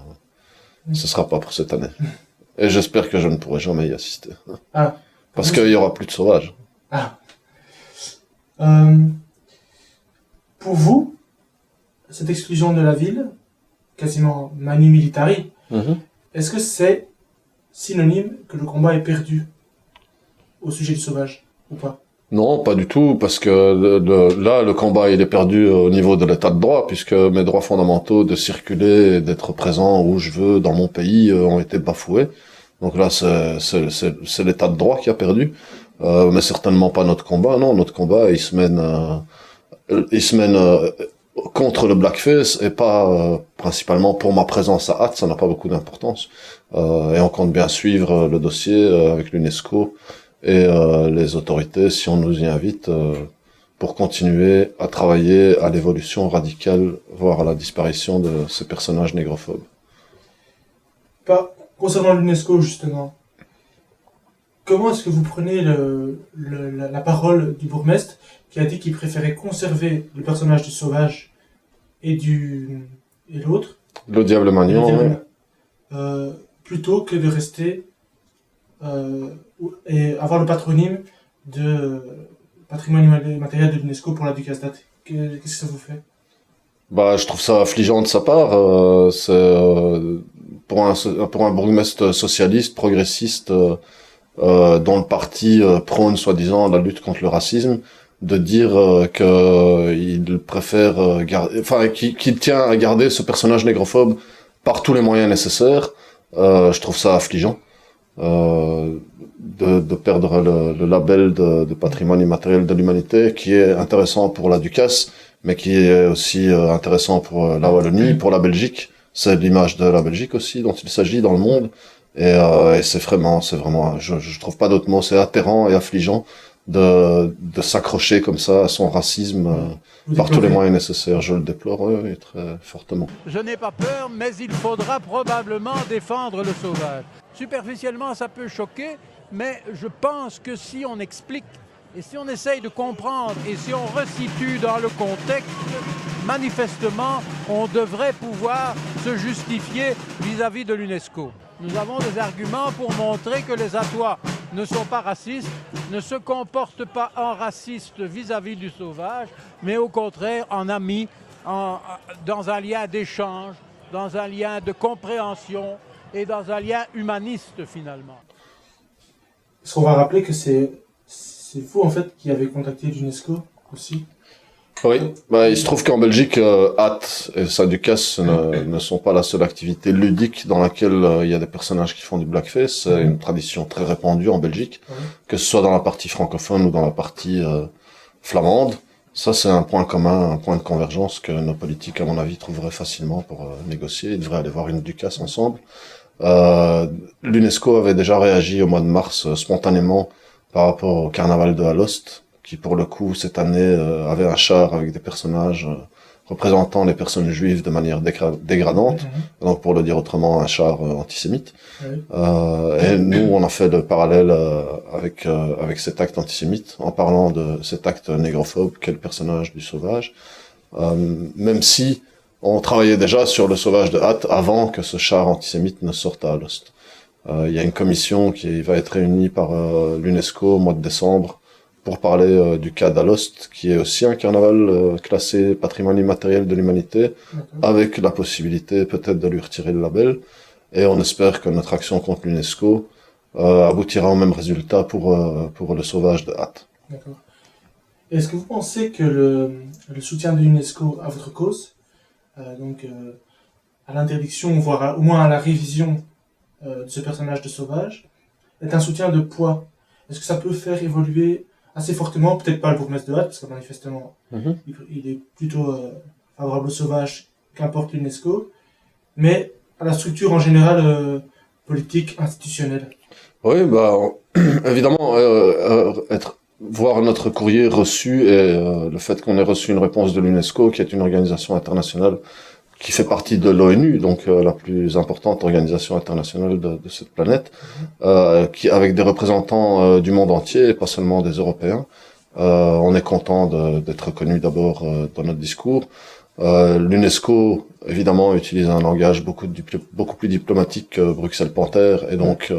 Ce sera pas pour cette année. Et j'espère que je ne pourrai jamais y assister. Ah. Parce qu'il y aura plus de sauvages. Ah. Pour vous, cette exclusion de la ville, quasiment manu militari, est-ce que c'est synonyme que le combat est perdu au sujet du sauvage, ou pas? Non, pas du tout, parce que là, le combat, il est perdu au niveau de l'état de droit, puisque mes droits fondamentaux de circuler et d'être présent où je veux dans mon pays ont été bafoués. Donc là, c'est l'état de droit qui a perdu, mais certainement pas notre combat. Non, notre combat, il se mène contre le blackface et pas principalement pour ma présence à Hâte, ça n'a pas beaucoup d'importance. Et on compte bien suivre le dossier avec l'UNESCO et les autorités si on nous y invite pour continuer à travailler à l'évolution radicale, voire à la disparition de ces personnages négrophobes. Concernant l'UNESCO justement, comment est-ce que vous prenez la parole du bourgmestre qui a dit qu'il préférait conserver le personnage du sauvage et l'autre, le diable Magnon, plutôt que de rester et avoir le patronyme de patrimoine immatériel de l'UNESCO pour la Ducasse d'Ath? Qu'est-ce que ça vous fait? Bah, je trouve ça affligeant de sa part. Pour un bourgmestre socialiste, progressiste, dont le parti prône soi-disant la lutte contre le racisme, de dire qu'il préfère qu'il tient à garder ce personnage négrophobe par tous les moyens nécessaires. Je trouve ça affligeant de perdre le label de patrimoine immatériel de l'humanité, qui est intéressant pour la Ducasse, mais qui est aussi intéressant pour la Wallonie, pour la Belgique. C'est l'image de la Belgique aussi dont il s'agit dans le monde. Et c'est vraiment, je trouve pas d'autre mot, c'est atterrant et affligeant de s'accrocher comme ça à son racisme par tous les moyens nécessaires. Je le déplore, oui, très fortement. Je n'ai pas peur, mais il faudra probablement défendre le sauvage. Superficiellement, ça peut choquer, mais je pense que si on explique et si on essaye de comprendre et si on resitue dans le contexte, manifestement, on devrait pouvoir se justifier vis-à-vis de l'UNESCO. Nous avons des arguments pour montrer que les Atois ne sont pas racistes, ne se comportent pas en racistes vis-à-vis du sauvage, mais au contraire en amis, dans un lien d'échange, dans un lien de compréhension et dans un lien humaniste finalement. Est-ce qu'on va rappeler que c'est vous en fait qui avez contacté l'UNESCO aussi? Oui, il se trouve qu'en Belgique, HAT et sa Ducasse ne sont pas la seule activité ludique dans laquelle il y a des personnages qui font du blackface. C'est une tradition très répandue en Belgique, que ce soit dans la partie francophone ou dans la partie flamande. Ça, c'est un point commun, un point de convergence que nos politiques, à mon avis, trouveraient facilement pour négocier. Ils devraient aller voir une Ducasse ensemble. L'UNESCO avait déjà réagi au mois de mars spontanément par rapport au carnaval de Alost, qui pour le coup cette année avait un char avec des personnages représentant les personnes juives de manière dégradante, donc pour le dire autrement un char antisémite. Et nous on a fait le parallèle avec cet acte antisémite en parlant de cet acte négrophobe qu'est le personnage du sauvage, même si on travaillait déjà sur le sauvage de Hatt avant que ce char antisémite ne sorte à Alost. Il y a une commission qui va être réunie par l'UNESCO au mois de décembre pour parler du cas d'Alost, qui est aussi un carnaval classé patrimoine immatériel de l'humanité, avec la possibilité peut-être de lui retirer le label. Et on espère que notre action contre l'UNESCO aboutira au même résultat pour le sauvage de Hatt. D'accord. Est-ce que vous pensez que le soutien de l'UNESCO à votre cause, à l'interdiction, voire au moins à la révision de ce personnage de sauvage, est un soutien de poids? Est-ce que ça peut faire évoluer assez fortement, peut-être pas le bourgmestre de Hatt, parce que manifestement, il est plutôt favorable au sauvage, qu'importe l'UNESCO, mais à la structure en général politique, institutionnelle? Oui, évidemment, voir notre courrier reçu et le fait qu'on ait reçu une réponse de l'UNESCO, qui est une organisation internationale qui fait partie de l'ONU, donc la plus importante organisation internationale de cette planète, qui avec des représentants du monde entier, et pas seulement des Européens. On est content d'être reconnu d'abord dans notre discours. L'UNESCO, évidemment, utilise un langage beaucoup plus diplomatique que Bruxelles Panthère, et donc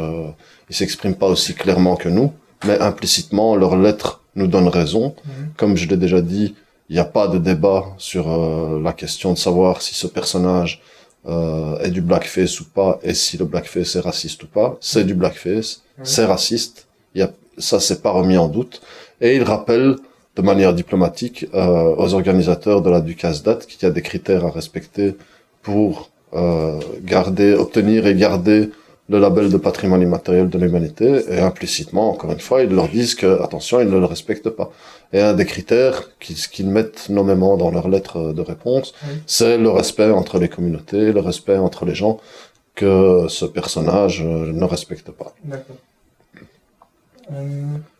ils s'expriment pas aussi clairement que nous, mais implicitement, leurs lettres nous donnent raison. Comme je l'ai déjà dit, il n'y a pas de débat sur la question de savoir si ce personnage est du blackface ou pas, et si le blackface est raciste ou pas. C'est du blackface, c'est raciste, ça c'est pas remis en doute. Et il rappelle de manière diplomatique aux organisateurs de la Ducasse d'Hatt qu'il y a des critères à respecter pour obtenir et garder le label de patrimoine immatériel de l'humanité, et implicitement, encore une fois, ils leur disent que, attention, ils ne le respectent pas. Et un des critères qu'ils mettent nommément dans leur lettre de réponse, c'est le respect entre les communautés, le respect entre les gens que ce personnage ne respecte pas. D'accord.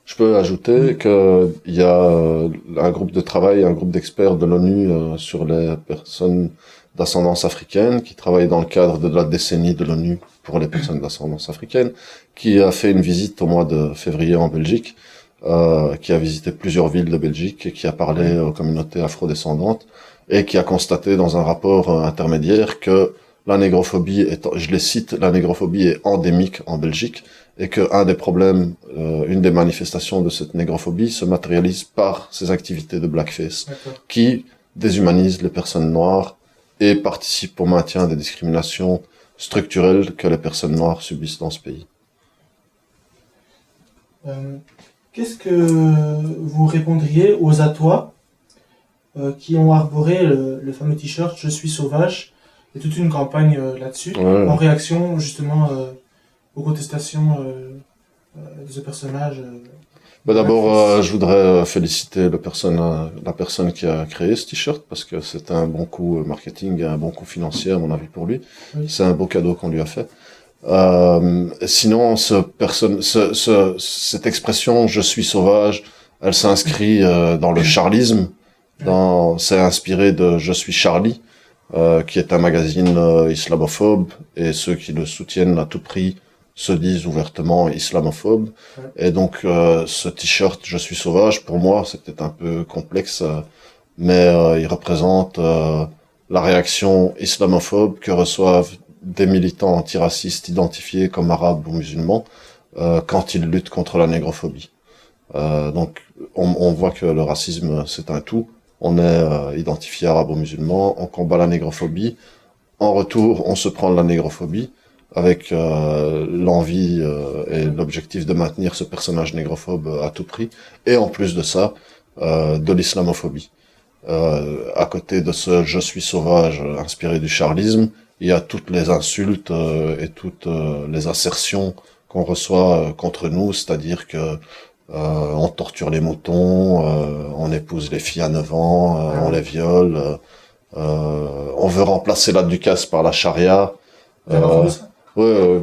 Je peux ajouter qu'il y a un groupe de travail, un groupe d'experts de l'ONU sur les personnes d'ascendance africaine, qui travaille dans le cadre de la décennie de l'ONU pour les personnes d'ascendance africaine, qui a fait une visite au mois de février en Belgique, qui a visité plusieurs villes de Belgique et qui a parlé aux communautés afrodescendantes, et qui a constaté dans un rapport intermédiaire que la négrophobie je les cite, la négrophobie est endémique en Belgique, et que un des problèmes, une des manifestations de cette négrophobie se matérialise par ces activités de blackface, qui déshumanisent les personnes noires et participent au maintien des discriminations structurelles que les personnes noires subissent dans ce pays. qu'est-ce que vous répondriez aux Atois qui ont arboré le fameux t-shirt Je suis sauvage? Il y a toute une campagne là-dessus, Ouais. en réaction justement aux contestations de ce personnage. D'abord, je voudrais féliciter la personne qui a créé ce t-shirt parce que c'est un bon coup marketing, un bon coup financier à mon avis pour lui. Oui. C'est un beau cadeau qu'on lui a fait. Sinon, cette expression "je suis sauvage", elle s'inscrit dans le charlisme. C'est inspiré de "Je suis Charlie", qui est un magazine islamophobe, et ceux qui le soutiennent à tout prix se disent ouvertement islamophobes. Ouais. Et donc, ce t-shirt "Je suis sauvage", pour moi, c'est peut-être un peu complexe, mais il représente la réaction islamophobe que reçoivent des militants antiracistes identifiés comme arabes ou musulmans quand ils luttent contre la négrophobie. Donc, on voit que le racisme, c'est un tout. On est identifié arabo-musulman, on combat la négrophobie. En retour, on se prend de la négrophobie avec l'envie et l'objectif de maintenir ce personnage négrophobe à tout prix. Et en plus de ça, de l'islamophobie. À côté de ce "je suis sauvage" inspiré du charlisme, il y a toutes les insultes et toutes les assertions qu'on reçoit contre nous, c'est-à-dire que on torture les moutons, on épouse les filles à 9 ans, on les viole, on veut remplacer la ducasse par la charia. Vous avez entendu ça? Ouais,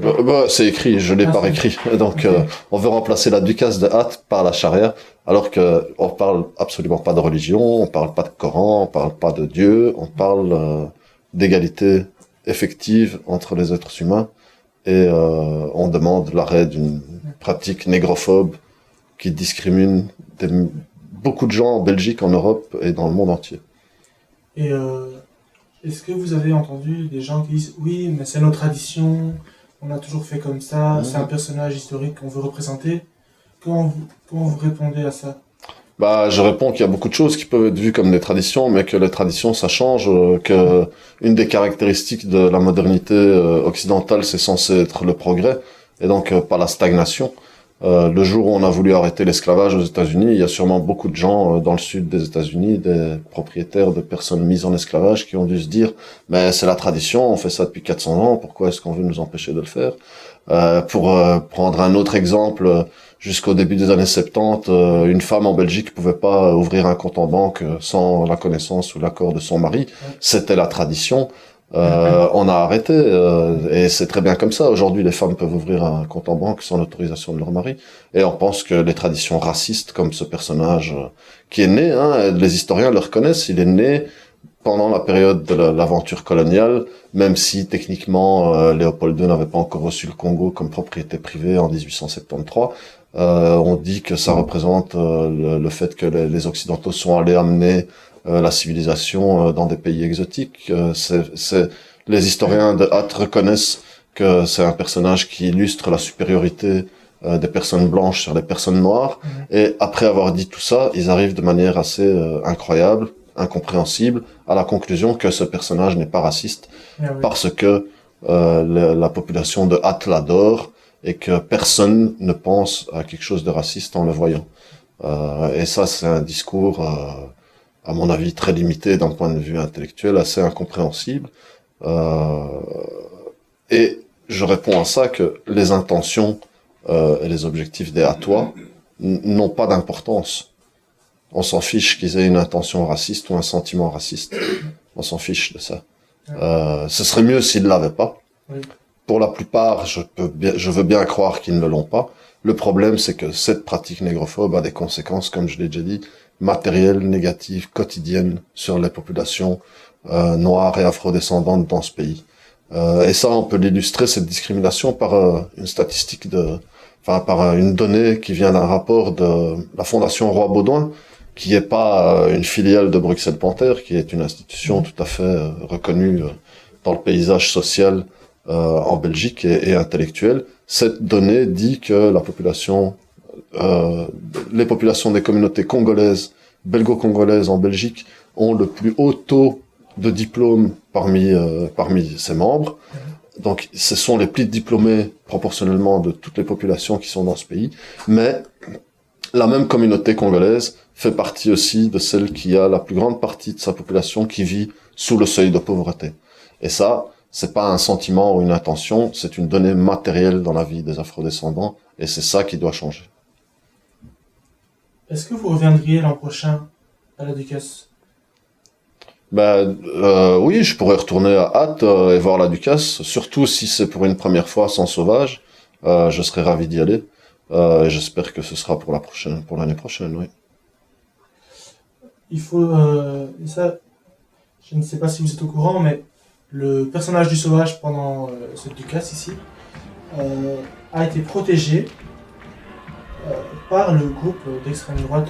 c'est écrit, je l'ai Ah, pas c'est- réécrit. Donc, Ok. on veut remplacer la ducasse de hâte par la charia, alors que on parle absolument pas de religion, on parle pas de Coran, on parle pas de Dieu, on parle d'égalité effective entre les êtres humains, et on demande l'arrêt d'une pratique négrophobe qui discrimine beaucoup de gens en Belgique, en Europe et dans le monde entier. Et est-ce que vous avez entendu des gens qui disent oui, mais c'est notre tradition, on a toujours fait comme ça, c'est un personnage historique qu'on veut représenter? Comment vous répondez à ça? Je réponds qu'il y a beaucoup de choses qui peuvent être vues comme des traditions, mais que les traditions, ça change, que une des caractéristiques de la modernité occidentale, c'est censé être le progrès, et donc pas la stagnation. Le jour où on a voulu arrêter l'esclavage aux États-Unis, il y a sûrement beaucoup de gens dans le sud des États-Unis, des propriétaires de personnes mises en esclavage, qui ont dû se dire mais c'est la tradition, on fait ça depuis 400 ans, pourquoi est-ce qu'on veut nous empêcher de le faire? Pour prendre un autre exemple, jusqu'au début des années 70, une femme en Belgique pouvait pas ouvrir un compte en banque sans la connaissance ou l'accord de son mari. C'était la tradition. On a arrêté, et c'est très bien comme ça. Aujourd'hui, les femmes peuvent ouvrir un compte en banque sans l'autorisation de leur mari. Et on pense que les traditions racistes, comme ce personnage qui est né, les historiens le reconnaissent, il est né pendant la période de l'aventure coloniale, même si techniquement Léopold II n'avait pas encore reçu le Congo comme propriété privée en 1873. On dit que ça représente le fait que les Occidentaux sont allés amener la civilisation dans des pays exotiques. Les historiens de hâte reconnaissent que c'est un personnage qui illustre la supériorité des personnes blanches sur les personnes noires. Et après avoir dit tout ça, ils arrivent de manière assez incroyable, incompréhensible, à la conclusion que ce personnage n'est pas raciste, parce que la population de hâte l'adore, et que personne ne pense à quelque chose de raciste en le voyant. Et ça, c'est un discours à mon avis très limité d'un point de vue intellectuel, assez incompréhensible. Et je réponds à ça que les intentions et les objectifs des Hatois n'ont pas d'importance. On s'en fiche qu'ils aient une intention raciste ou un sentiment raciste. On s'en fiche de ça. Ce serait mieux s'ils l'avaient pas. Oui. Pour la plupart, je veux bien croire qu'ils ne l'ont pas. Le problème, c'est que cette pratique négrophobe a des conséquences, comme je l'ai déjà dit, matérielles, négatives, quotidiennes sur les populations noires et afrodescendantes dans ce pays. Et ça, on peut l'illustrer, cette discrimination, par une statistique par une donnée qui vient d'un rapport de la Fondation Roi Baudouin, qui est pas une filiale de Bruxelles Panthère, qui est une institution tout à fait reconnue dans le paysage social en Belgique et intellectuel. Cette donnée dit que les populations des communautés congolaises, belgo-congolaises en Belgique ont le plus haut taux de diplôme parmi ses membres. Donc, ce sont les plus diplômés proportionnellement de toutes les populations qui sont dans ce pays. Mais la même communauté congolaise fait partie aussi de celle qui a la plus grande partie de sa population qui vit sous le seuil de pauvreté. Et ça, c'est pas un sentiment ou une intention, c'est une donnée matérielle dans la vie des afrodescendants, et c'est ça qui doit changer. Est-ce que vous reviendriez l'an prochain à la Ducasse? Oui, je pourrais retourner à Ath et voir la Ducasse, surtout si c'est pour une première fois sans sauvage. Je serais ravi d'y aller. Et j'espère que ce sera pour l'année prochaine, oui. Il faut, et ça, je ne sais pas si vous êtes au courant, mais le personnage du sauvage pendant cette Ducasse ici a été protégé par le groupe d'extrême droite,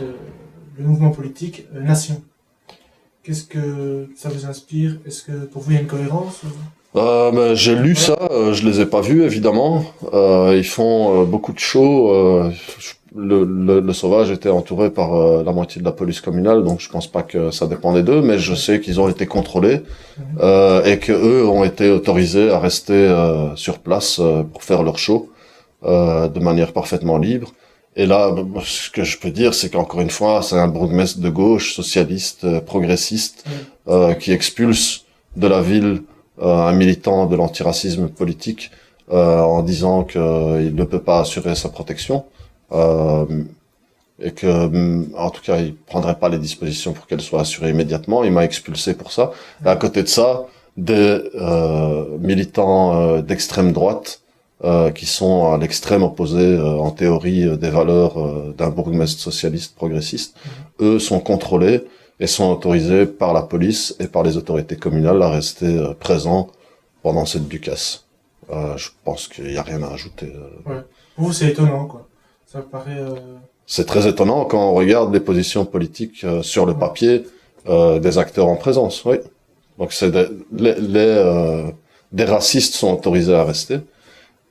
le mouvement politique Nation. Qu'est-ce que ça vous inspire? Est-ce que pour vous il y a une cohérence? J'ai lu ça, je les ai pas vus évidemment. Ils font beaucoup de shows. Le sauvage était entouré par la moitié de la police communale, donc je pense pas que ça dépendait d'eux, mais je sais qu'ils ont été contrôlés et que eux ont été autorisés à rester sur place pour faire leur show de manière parfaitement libre. Et là, ce que je peux dire, c'est qu'encore une fois, c'est un bourgmestre de gauche, socialiste, progressiste, qui expulse de la ville un militant de l'antiracisme politique en disant qu'il ne peut pas assurer sa protection et que, en tout cas, il prendrait pas les dispositions pour qu'elle soit assurée immédiatement. Il m'a expulsé pour ça. Et à côté de ça, des militants d'extrême droite qui sont à l'extrême opposé, en théorie, des valeurs d'un bourgmestre socialiste progressiste, eux sont contrôlés et sont autorisés par la police et par les autorités communales à rester présents pendant cette Ducasse. Je pense qu'il n'y a rien à ajouter. Ouais. Pour vous, c'est étonnant, quoi. Ça me paraît... C'est très étonnant quand on regarde les positions politiques sur le papier des acteurs en présence, oui. Donc c'est des racistes sont autorisés à rester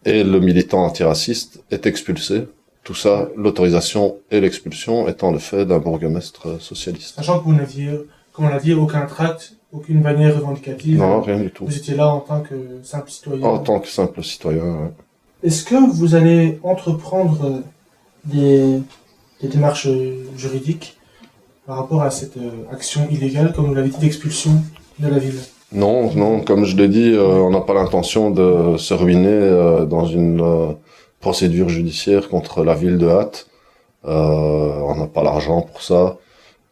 et le militant antiraciste est expulsé. Tout ça, l'autorisation et l'expulsion étant le fait d'un bourgmestre socialiste. Sachant que vous n'aviez, comme on l'a dit, aucun tract, aucune bannière revendicative. Non, rien du tout. Vous étiez là en tant que simple citoyen. En tant que simple citoyen, ouais. Est-ce que vous allez entreprendre des démarches juridiques par rapport à cette action illégale, comme vous l'avez dit, d'expulsion de la ville? Non, comme je l'ai dit, on n'a pas l'intention de se ruiner dans une procédure judiciaire contre la ville de Ath. On n'a pas l'argent pour ça.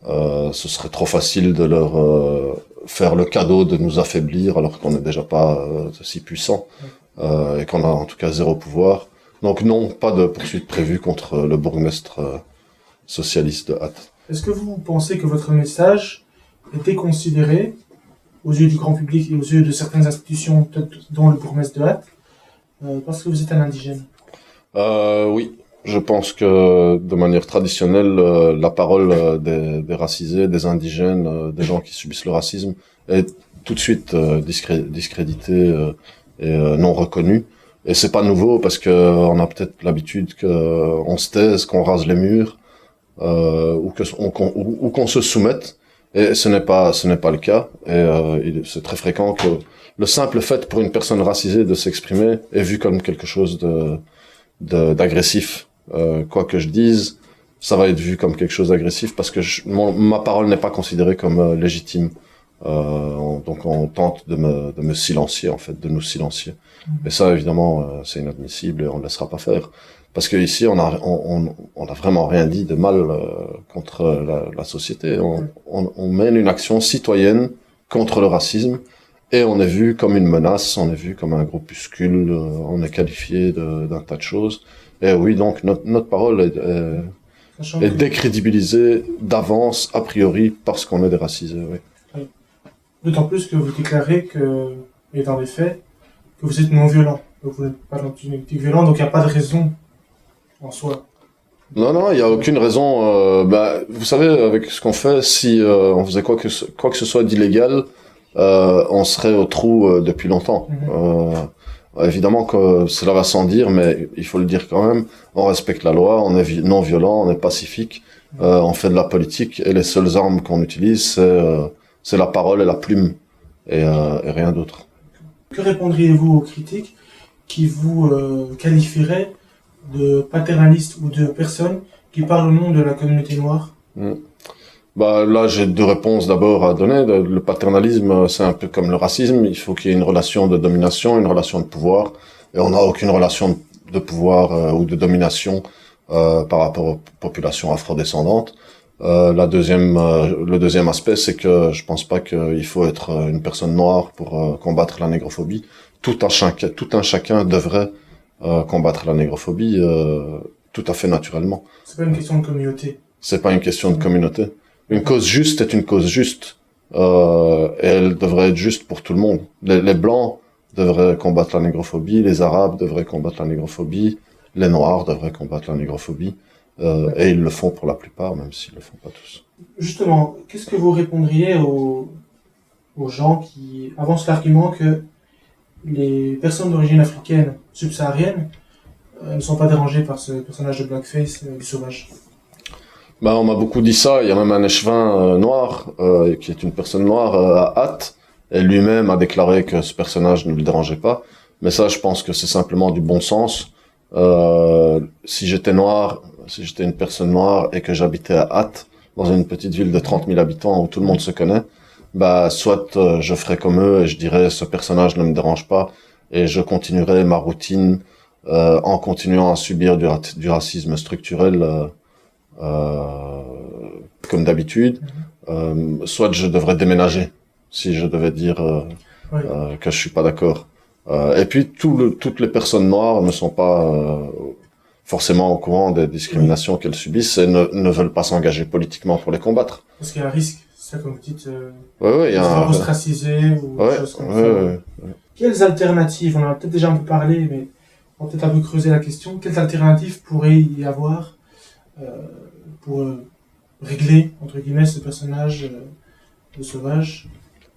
Ce serait trop facile de leur faire le cadeau de nous affaiblir alors qu'on n'est déjà pas si puissant et qu'on a en tout cas zéro pouvoir. Donc non, pas de poursuite prévue contre le bourgmestre socialiste de Ath. Est-ce que vous pensez que votre message était considéré aux yeux du grand public et aux yeux de certaines institutions, dont le bourgmestre de Ath, parce que vous êtes un indigène? Oui, je pense que de manière traditionnelle, la parole des racisés, des indigènes, des gens qui subissent le racisme est tout de suite discréditée et non reconnue. Et c'est pas nouveau parce que on a peut-être l'habitude qu'on se taise, qu'on rase les murs, ou qu'on se soumette. Et ce n'est pas le cas. Et c'est très fréquent que le simple fait pour une personne racisée de s'exprimer est vu comme quelque chose d'agressif. Quoi que je dise, ça va être vu comme quelque chose d'agressif parce que ma parole n'est pas considérée comme légitime. Donc on tente de me silencier, en fait, de nous silencier. Et ça, évidemment, c'est inadmissible et on ne laissera pas faire. Parce que ici, on a vraiment rien dit de mal contre la société. On mène une action citoyenne contre le racisme et on est vu comme une menace, on est vu comme un groupuscule, on est qualifié d'un tas de choses. Et oui, donc notre parole est décrédibilisée d'avance, a priori, parce qu'on est des racisés. Oui. D'autant plus que vous déclarez que, et dans les faits, que vous êtes non-violent. Donc vous n'êtes pas dans une politique violente, donc il n'y a pas de raison en soi. Non, il n'y a aucune raison. Vous savez, avec ce qu'on fait, si on faisait quoi que ce soit d'illégal, on serait au trou depuis longtemps. Évidemment que cela va sans dire, mais il faut le dire quand même. On respecte la loi, on est non violent, on est pacifique, on fait de la politique et les seules armes qu'on utilise, c'est la parole et la plume et rien d'autre. Que répondriez-vous aux critiques qui vous qualifieraient de paternaliste ou de personnes qui parle au nom de la communauté noire? Bah là, j'ai deux réponses d'abord à donner. Le paternalisme, c'est un peu comme le racisme. Il faut qu'il y ait une relation de domination, une relation de pouvoir, et on n'a aucune relation de pouvoir ou de domination par rapport aux populations afrodescendantes. Le deuxième aspect, c'est que je pense pas qu'il faut être une personne noire pour combattre la négrophobie. Tout un chacun devrait combattre la négrophobie tout à fait naturellement. C'est pas une question de communauté. C'est pas une question de communauté. Une cause juste est une cause juste. Et elle devrait être juste pour tout le monde. Les Blancs devraient combattre la négrophobie, les Arabes devraient combattre la négrophobie, les Noirs devraient combattre la négrophobie. Et ils le font pour la plupart, même s'ils le font pas tous. Justement, qu'est-ce que vous répondriez aux gens qui avancent l'argument que les personnes d'origine africaine subsaharienne ne sont pas dérangées par ce personnage de blackface du Sauvage? Bah, on m'a beaucoup dit ça. Il y a même un échevin noir, qui est une personne noire à Ath, et lui-même a déclaré que ce personnage ne le dérangeait pas. Mais ça, je pense que c'est simplement du bon sens. Si j'étais une personne noire et que j'habitais à Ath, dans une petite ville de 30 000 habitants où tout le monde se connaît, bah soit je ferais comme eux et je dirais ce personnage ne me dérange pas et je continuerai ma routine en continuant à subir du racisme structurel comme d'habitude. Soit je devrais déménager si je devais dire que je suis pas d'accord. Et puis toutes les personnes noires ne sont pas forcément au courant des discriminations qu'elles subissent et ne veulent pas s'engager politiquement pour les combattre. Parce qu'il y a un risque, c'est ça comme vous dites, il y a un ostracisé ou des choses comme ça. Quelles alternatives, on en a peut-être déjà un peu parlé, mais on va peut-être un peu creuser la question, quelles alternatives pourrait y avoir pour régler, entre guillemets, ce personnage de Sauvage?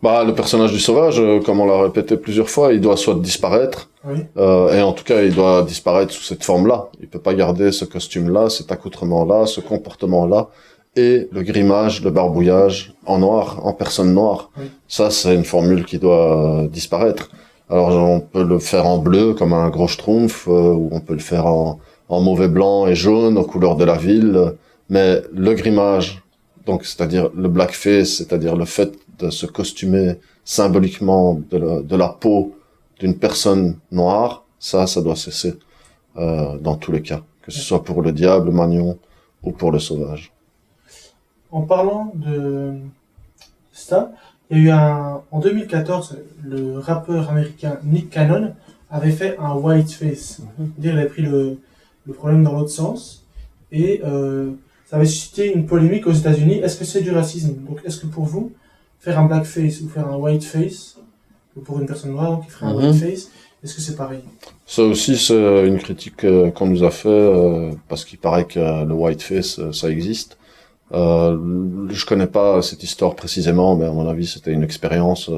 Bah, le personnage du Sauvage, comme on l'a répété plusieurs fois, il doit soit disparaître, et en tout cas, il doit disparaître sous cette forme-là. Il peut pas garder ce costume-là, cet accoutrement-là, ce comportement-là, et le grimage, le barbouillage en noir, en personne noire. Ça, c'est une formule qui doit disparaître. Alors, on peut le faire en bleu, comme un gros schtroumpf, ou on peut le faire en mauvais blanc et jaune, aux couleurs de la ville, mais le grimage, donc c'est-à-dire le blackface, c'est-à-dire le fait de se costumer symboliquement de la peau d'une personne noire, ça doit cesser dans tous les cas, que ce soit pour le diable, Magnon ou pour le Sauvage. En parlant de ça, il y a eu en 2014, le rappeur américain Nick Cannon avait fait un whiteface. C'est-à-dire, il avait pris le problème dans l'autre sens et ça avait suscité une polémique aux États-Unis. Est-ce que c'est du racisme? Donc, est-ce que pour vous, faire un blackface ou faire un whiteface, ou pour une personne noire qui ferait un whiteface, est-ce que c'est pareil? Ça aussi, c'est une critique qu'on nous a fait parce qu'il paraît que le whiteface, ça existe. Je connais pas cette histoire précisément, mais à mon avis, c'était une expérience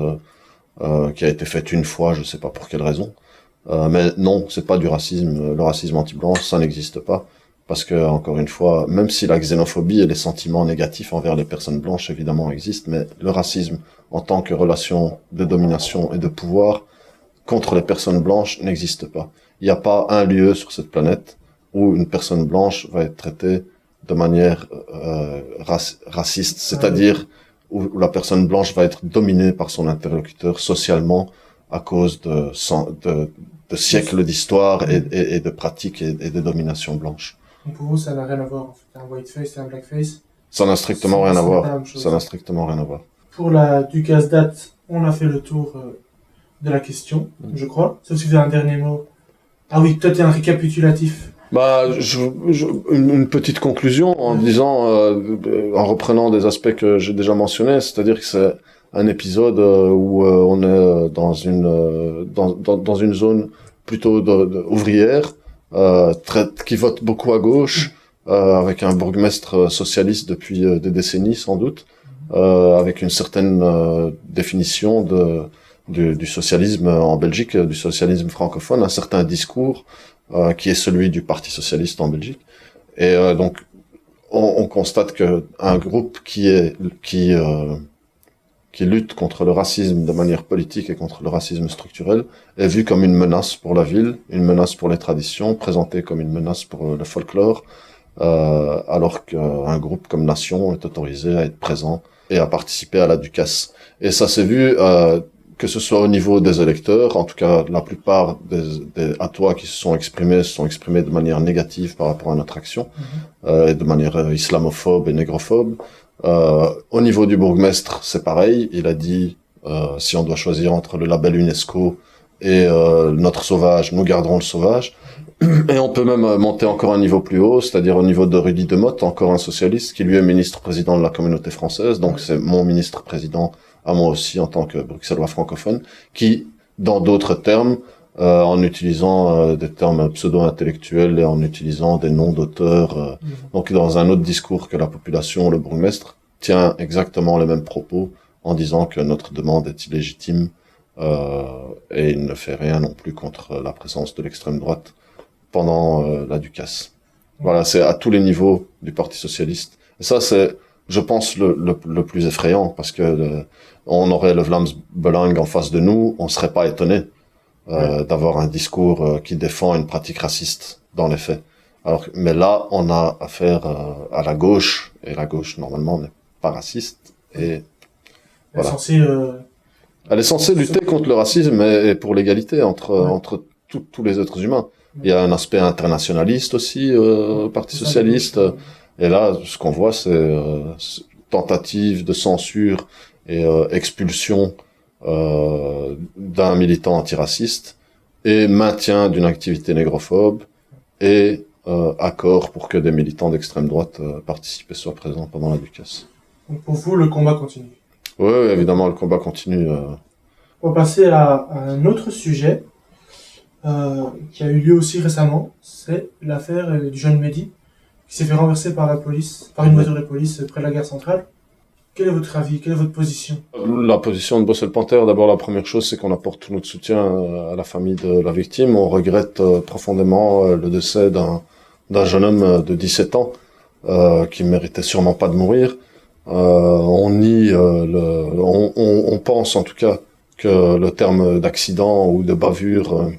qui a été faite une fois, je sais pas pour quelle raison. Mais non, c'est pas du racisme. Le racisme anti-blanc, ça n'existe pas. Parce que, encore une fois, même si la xénophobie et les sentiments négatifs envers les personnes blanches, évidemment, existent, mais le racisme, en tant que relation de domination et de pouvoir, contre les personnes blanches, n'existe pas. Il n'y a pas un lieu sur cette planète où une personne blanche va être traitée de manière raciste, c'est-à-dire où la personne blanche va être dominée par son interlocuteur socialement à cause de siècles d'histoire et de pratiques et de domination blanche. Donc pour vous, ça n'a rien à voir, en fait. Un whiteface et un blackface. Ça n'a strictement rien à voir. Ça n'a strictement rien à voir. Pour la Ducasse date, on a fait le tour de la question, je crois. Sauf si vous avez un dernier mot. Ah oui, peut-être un récapitulatif. Bah, une petite conclusion en disant, en reprenant des aspects que j'ai déjà mentionnés, c'est-à-dire que c'est un épisode où on est dans une zone plutôt ouvrière, qui vote beaucoup à gauche, avec un bourgmestre socialiste depuis des décennies sans doute, avec une certaine définition du socialisme en Belgique, du socialisme francophone, un certain discours qui est celui du Parti socialiste en Belgique. Et donc on constate que un groupe qui lutte contre le racisme de manière politique et contre le racisme structurel est vu comme une menace pour la ville, une menace pour les traditions, présenté comme une menace pour le folklore, alors qu'un groupe comme Nation est autorisé à être présent et à participer à la Ducasse. Et ça s'est vu, que ce soit au niveau des électeurs, en tout cas la plupart des Hatois qui se sont exprimés de manière négative par rapport à notre action, et de manière islamophobe et négrophobe. Au niveau du bourgmestre, c'est pareil, il a dit si on doit choisir entre le label UNESCO et notre sauvage, nous garderons le sauvage. Et on peut même monter encore un niveau plus haut, c'est-à-dire au niveau de Rudy Demotte, encore un socialiste, qui lui est ministre-président de la communauté française, donc c'est mon ministre-président à moi aussi en tant que bruxellois francophone, qui, dans d'autres termes, en utilisant des termes pseudo-intellectuels et en utilisant des noms d'auteurs, donc dans un autre discours que la population, le bourgmestre, tient exactement les mêmes propos en disant que notre demande est illégitime et il ne fait rien non plus contre la présence de l'extrême droite pendant la Ducasse. Voilà, c'est à tous les niveaux du Parti socialiste. Et ça, c'est, je pense, le plus effrayant, parce que on aurait le Vlaams Belang en face de nous, on serait pas étonné d'avoir un discours qui défend une pratique raciste dans les faits. Alors, mais là, on a affaire à la gauche, et la gauche, normalement, n'est pas raciste, et voilà. Elle est censée lutter contre le racisme et pour l'égalité entre tous les êtres humains. Il y a un aspect internationaliste aussi au Parti socialiste. Et là, ce qu'on voit, c'est tentative de censure et expulsion d'un militant antiraciste et maintien d'une activité négrophobe et accord pour que des militants d'extrême droite participent et soient présents pendant la Ducasse. Donc pour vous, le combat continue. Oui, évidemment, le combat continue. On va passer à un autre sujet qui a eu lieu aussi récemment. C'est l'affaire du jeune Mehdi qui s'est fait renverser par la police, par une voiture de police près de la gare centrale. Quel est votre avis? Quelle est votre position? La position de Bruxelles Panther, d'abord, la première chose, c'est qu'on apporte tout notre soutien à la famille de la victime. On regrette profondément le décès d'un jeune homme de 17 ans qui méritait sûrement pas de mourir. On nie on pense en tout cas que le terme d'accident ou de bavure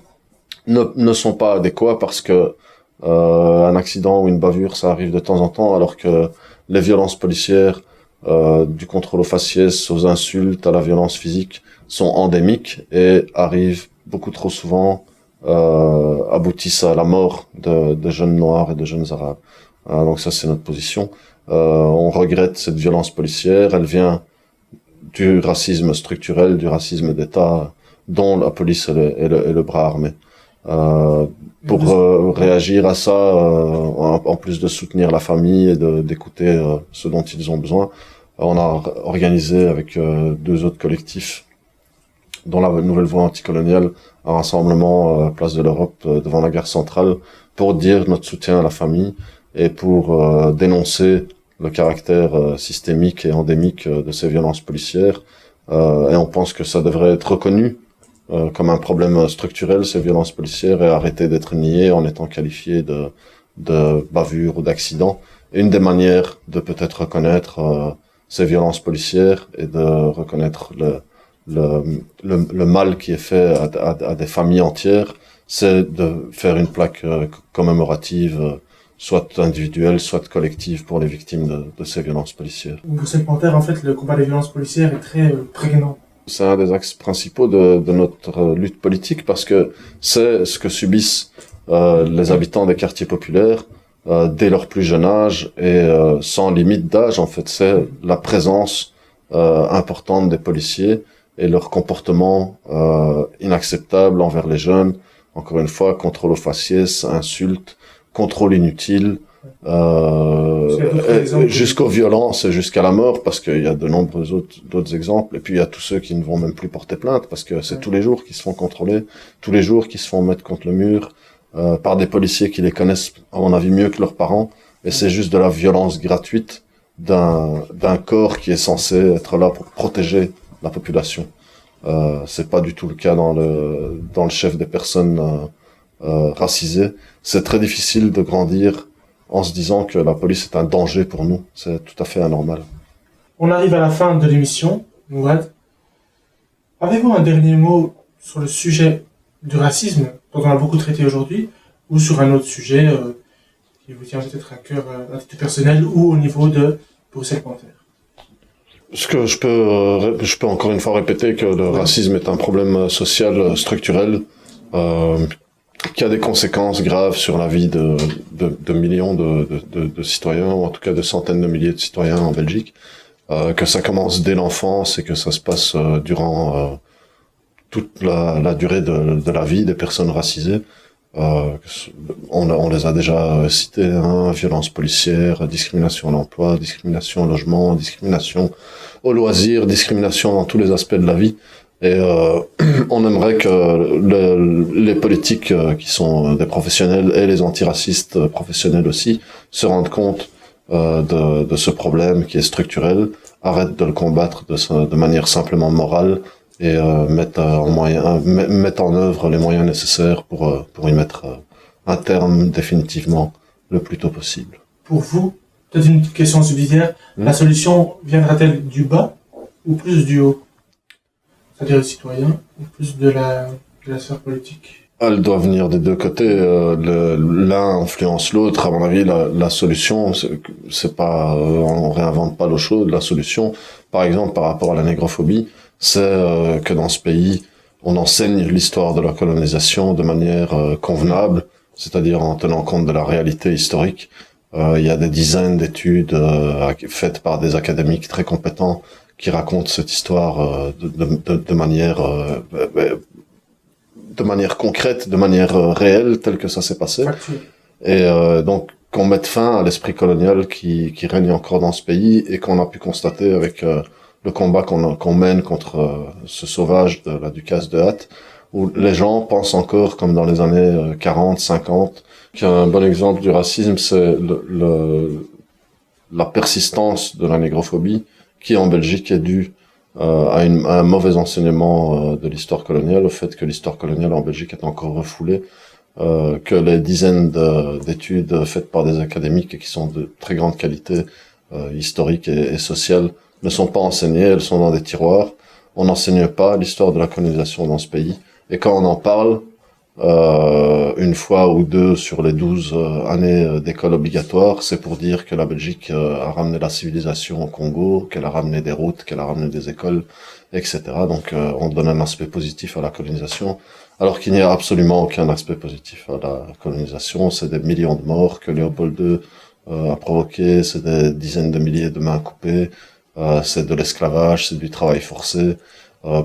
ne sont pas adéquats, parce que un accident ou une bavure, ça arrive de temps en temps, alors que les violences policières, du contrôle aux faciès, aux insultes, à la violence physique, sont endémiques et arrivent beaucoup trop souvent, aboutissent à la mort de jeunes noirs et de jeunes arabes. Donc ça, c'est notre position. On regrette cette violence policière, elle vient du racisme structurel, du racisme d'État, dont la police est le bras armé. Pour réagir à ça, en plus de soutenir la famille et d'écouter ce dont ils ont besoin, on a organisé avec deux autres collectifs, dont la Nouvelle Voix anticoloniale, un rassemblement place de l'Europe devant la gare centrale pour dire notre soutien à la famille et pour dénoncer le caractère systémique et endémique de ces violences policières. Et on pense que ça devrait être reconnu comme un problème structurel, ces violences policières, et arrêter d'être niées en étant qualifiées de bavure ou d'accident. Et une des manières de peut-être reconnaître ces violences policières et de reconnaître le mal qui est fait à des familles entières, c'est de faire une plaque commémorative, soit individuelle, soit collective, pour les victimes de ces violences policières. Bruxelles Panther, en fait, le combat des violences policières est très prégnant. C'est un des axes principaux de notre lutte politique, parce que c'est ce que subissent les habitants des quartiers populaires dès leur plus jeune âge et sans limite d'âge. En fait, c'est la présence importante des policiers et leur comportement inacceptable envers les jeunes. Encore une fois, contrôle aux faciès, insultes, contrôle inutile, jusqu'aux violences et jusqu'à la mort, parce qu'il y a de nombreux d'autres exemples. Et puis il y a tous ceux qui ne vont même plus porter plainte, parce que c'est tous les jours qu'ils se font contrôler, tous les jours qu'ils se font mettre contre le mur par des policiers qui les connaissent, à mon avis, mieux que leurs parents. Et c'est juste de la violence gratuite d'un corps qui est censé être là pour protéger la population. C'est pas du tout le cas dans le chef des personnes racisées. C'est très difficile de grandir en se disant que la police est un danger pour nous. C'est tout à fait anormal. On arrive à la fin de l'émission. Mouad, avez-vous un dernier mot sur le sujet du racisme, dont on a beaucoup traité aujourd'hui, ou sur un autre sujet qui vous tient peut-être à cœur à titre personnel ou au niveau de Bruxelles Panthère? Ce que je peux encore une fois répéter que le racisme est un problème social structurel qui a des conséquences graves sur la vie de millions de citoyens, ou en tout cas de centaines de milliers de citoyens en Belgique, que ça commence dès l'enfance et que ça se passe durant toute la durée de la vie des personnes racisées. On les a déjà cités, hein, violence policière, discrimination à l'emploi, discrimination au logement, discrimination au loisir, discrimination dans tous les aspects de la vie. Et on aimerait que les politiques qui sont des professionnels et les antiracistes professionnels aussi se rendent compte de ce problème qui est structurel, arrêtent de le combattre de manière simplement morale et mettent en œuvre les moyens nécessaires pour y mettre un terme définitivement le plus tôt possible. Pour vous, peut-être une question subsidiaire, la solution viendra-t-elle du bas ou plus du haut? C'est-à-dire les citoyens ou plus de la sphère politique? Elle doit venir des deux côtés. L'un influence l'autre. À mon avis, la solution, c'est pas, on réinvente pas l'eau chaude. La solution, par exemple, par rapport à la négrophobie, c'est que dans ce pays, on enseigne l'histoire de la colonisation de manière convenable, c'est-à-dire en tenant compte de la réalité historique. Il y a des dizaines d'études faites par des académiques très compétents qui racontent cette histoire de manière concrète, de manière réelle, telle que ça s'est passé. Et donc qu'on mette fin à l'esprit colonial qui règne encore dans ce pays et qu'on a pu constater avec le combat qu'on mène contre ce sauvage de la Ducasse de Hatt, où les gens pensent encore comme dans les années 40, 50. Un bon exemple du racisme, c'est la persistance de la négrophobie, qui en Belgique est due à un mauvais enseignement de l'histoire coloniale, au fait que l'histoire coloniale en Belgique est encore refoulée, que les dizaines d'études faites par des académiques et qui sont de très grande qualité historique et sociale ne sont pas enseignées, elles sont dans des tiroirs. On n'enseigne pas l'histoire de la colonisation dans ce pays. Et quand on en parle, une fois ou deux sur les 12 années d'école obligatoire, c'est pour dire que la Belgique a ramené la civilisation au Congo, qu'elle a ramené des routes, qu'elle a ramené des écoles, etc. Donc on donne un aspect positif à la colonisation, alors qu'il n'y a absolument aucun aspect positif à la colonisation. C'est des millions de morts que Léopold II a provoqué, c'est des dizaines de milliers de mains coupées, c'est de l'esclavage, c'est du travail forcé.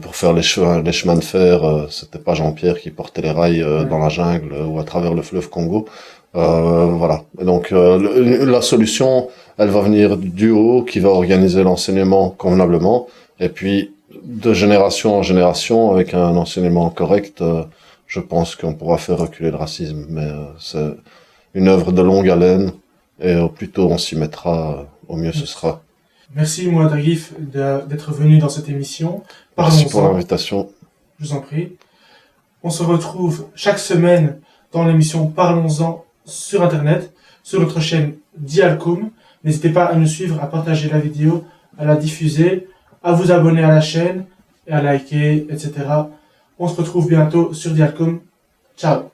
Pour faire les chemins de fer, c'était pas Jean-Pierre qui portait les rails dans la jungle ou à travers le fleuve Congo. Voilà. Et donc la solution, elle va venir du haut, qui va organiser l'enseignement convenablement, et puis de génération en génération, avec un enseignement correct, je pense qu'on pourra faire reculer le racisme. Mais c'est une œuvre de longue haleine, et au plus tôt on s'y mettra, au mieux ce sera. Merci Mouad Arif d'être venu dans cette émission. Merci pour l'invitation. Je vous en prie. On se retrouve chaque semaine dans l'émission Parlons-en sur Internet, sur notre chaîne Dialcom. N'hésitez pas à nous suivre, à partager la vidéo, à la diffuser, à vous abonner à la chaîne, et à liker, etc. On se retrouve bientôt sur Dialcom. Ciao.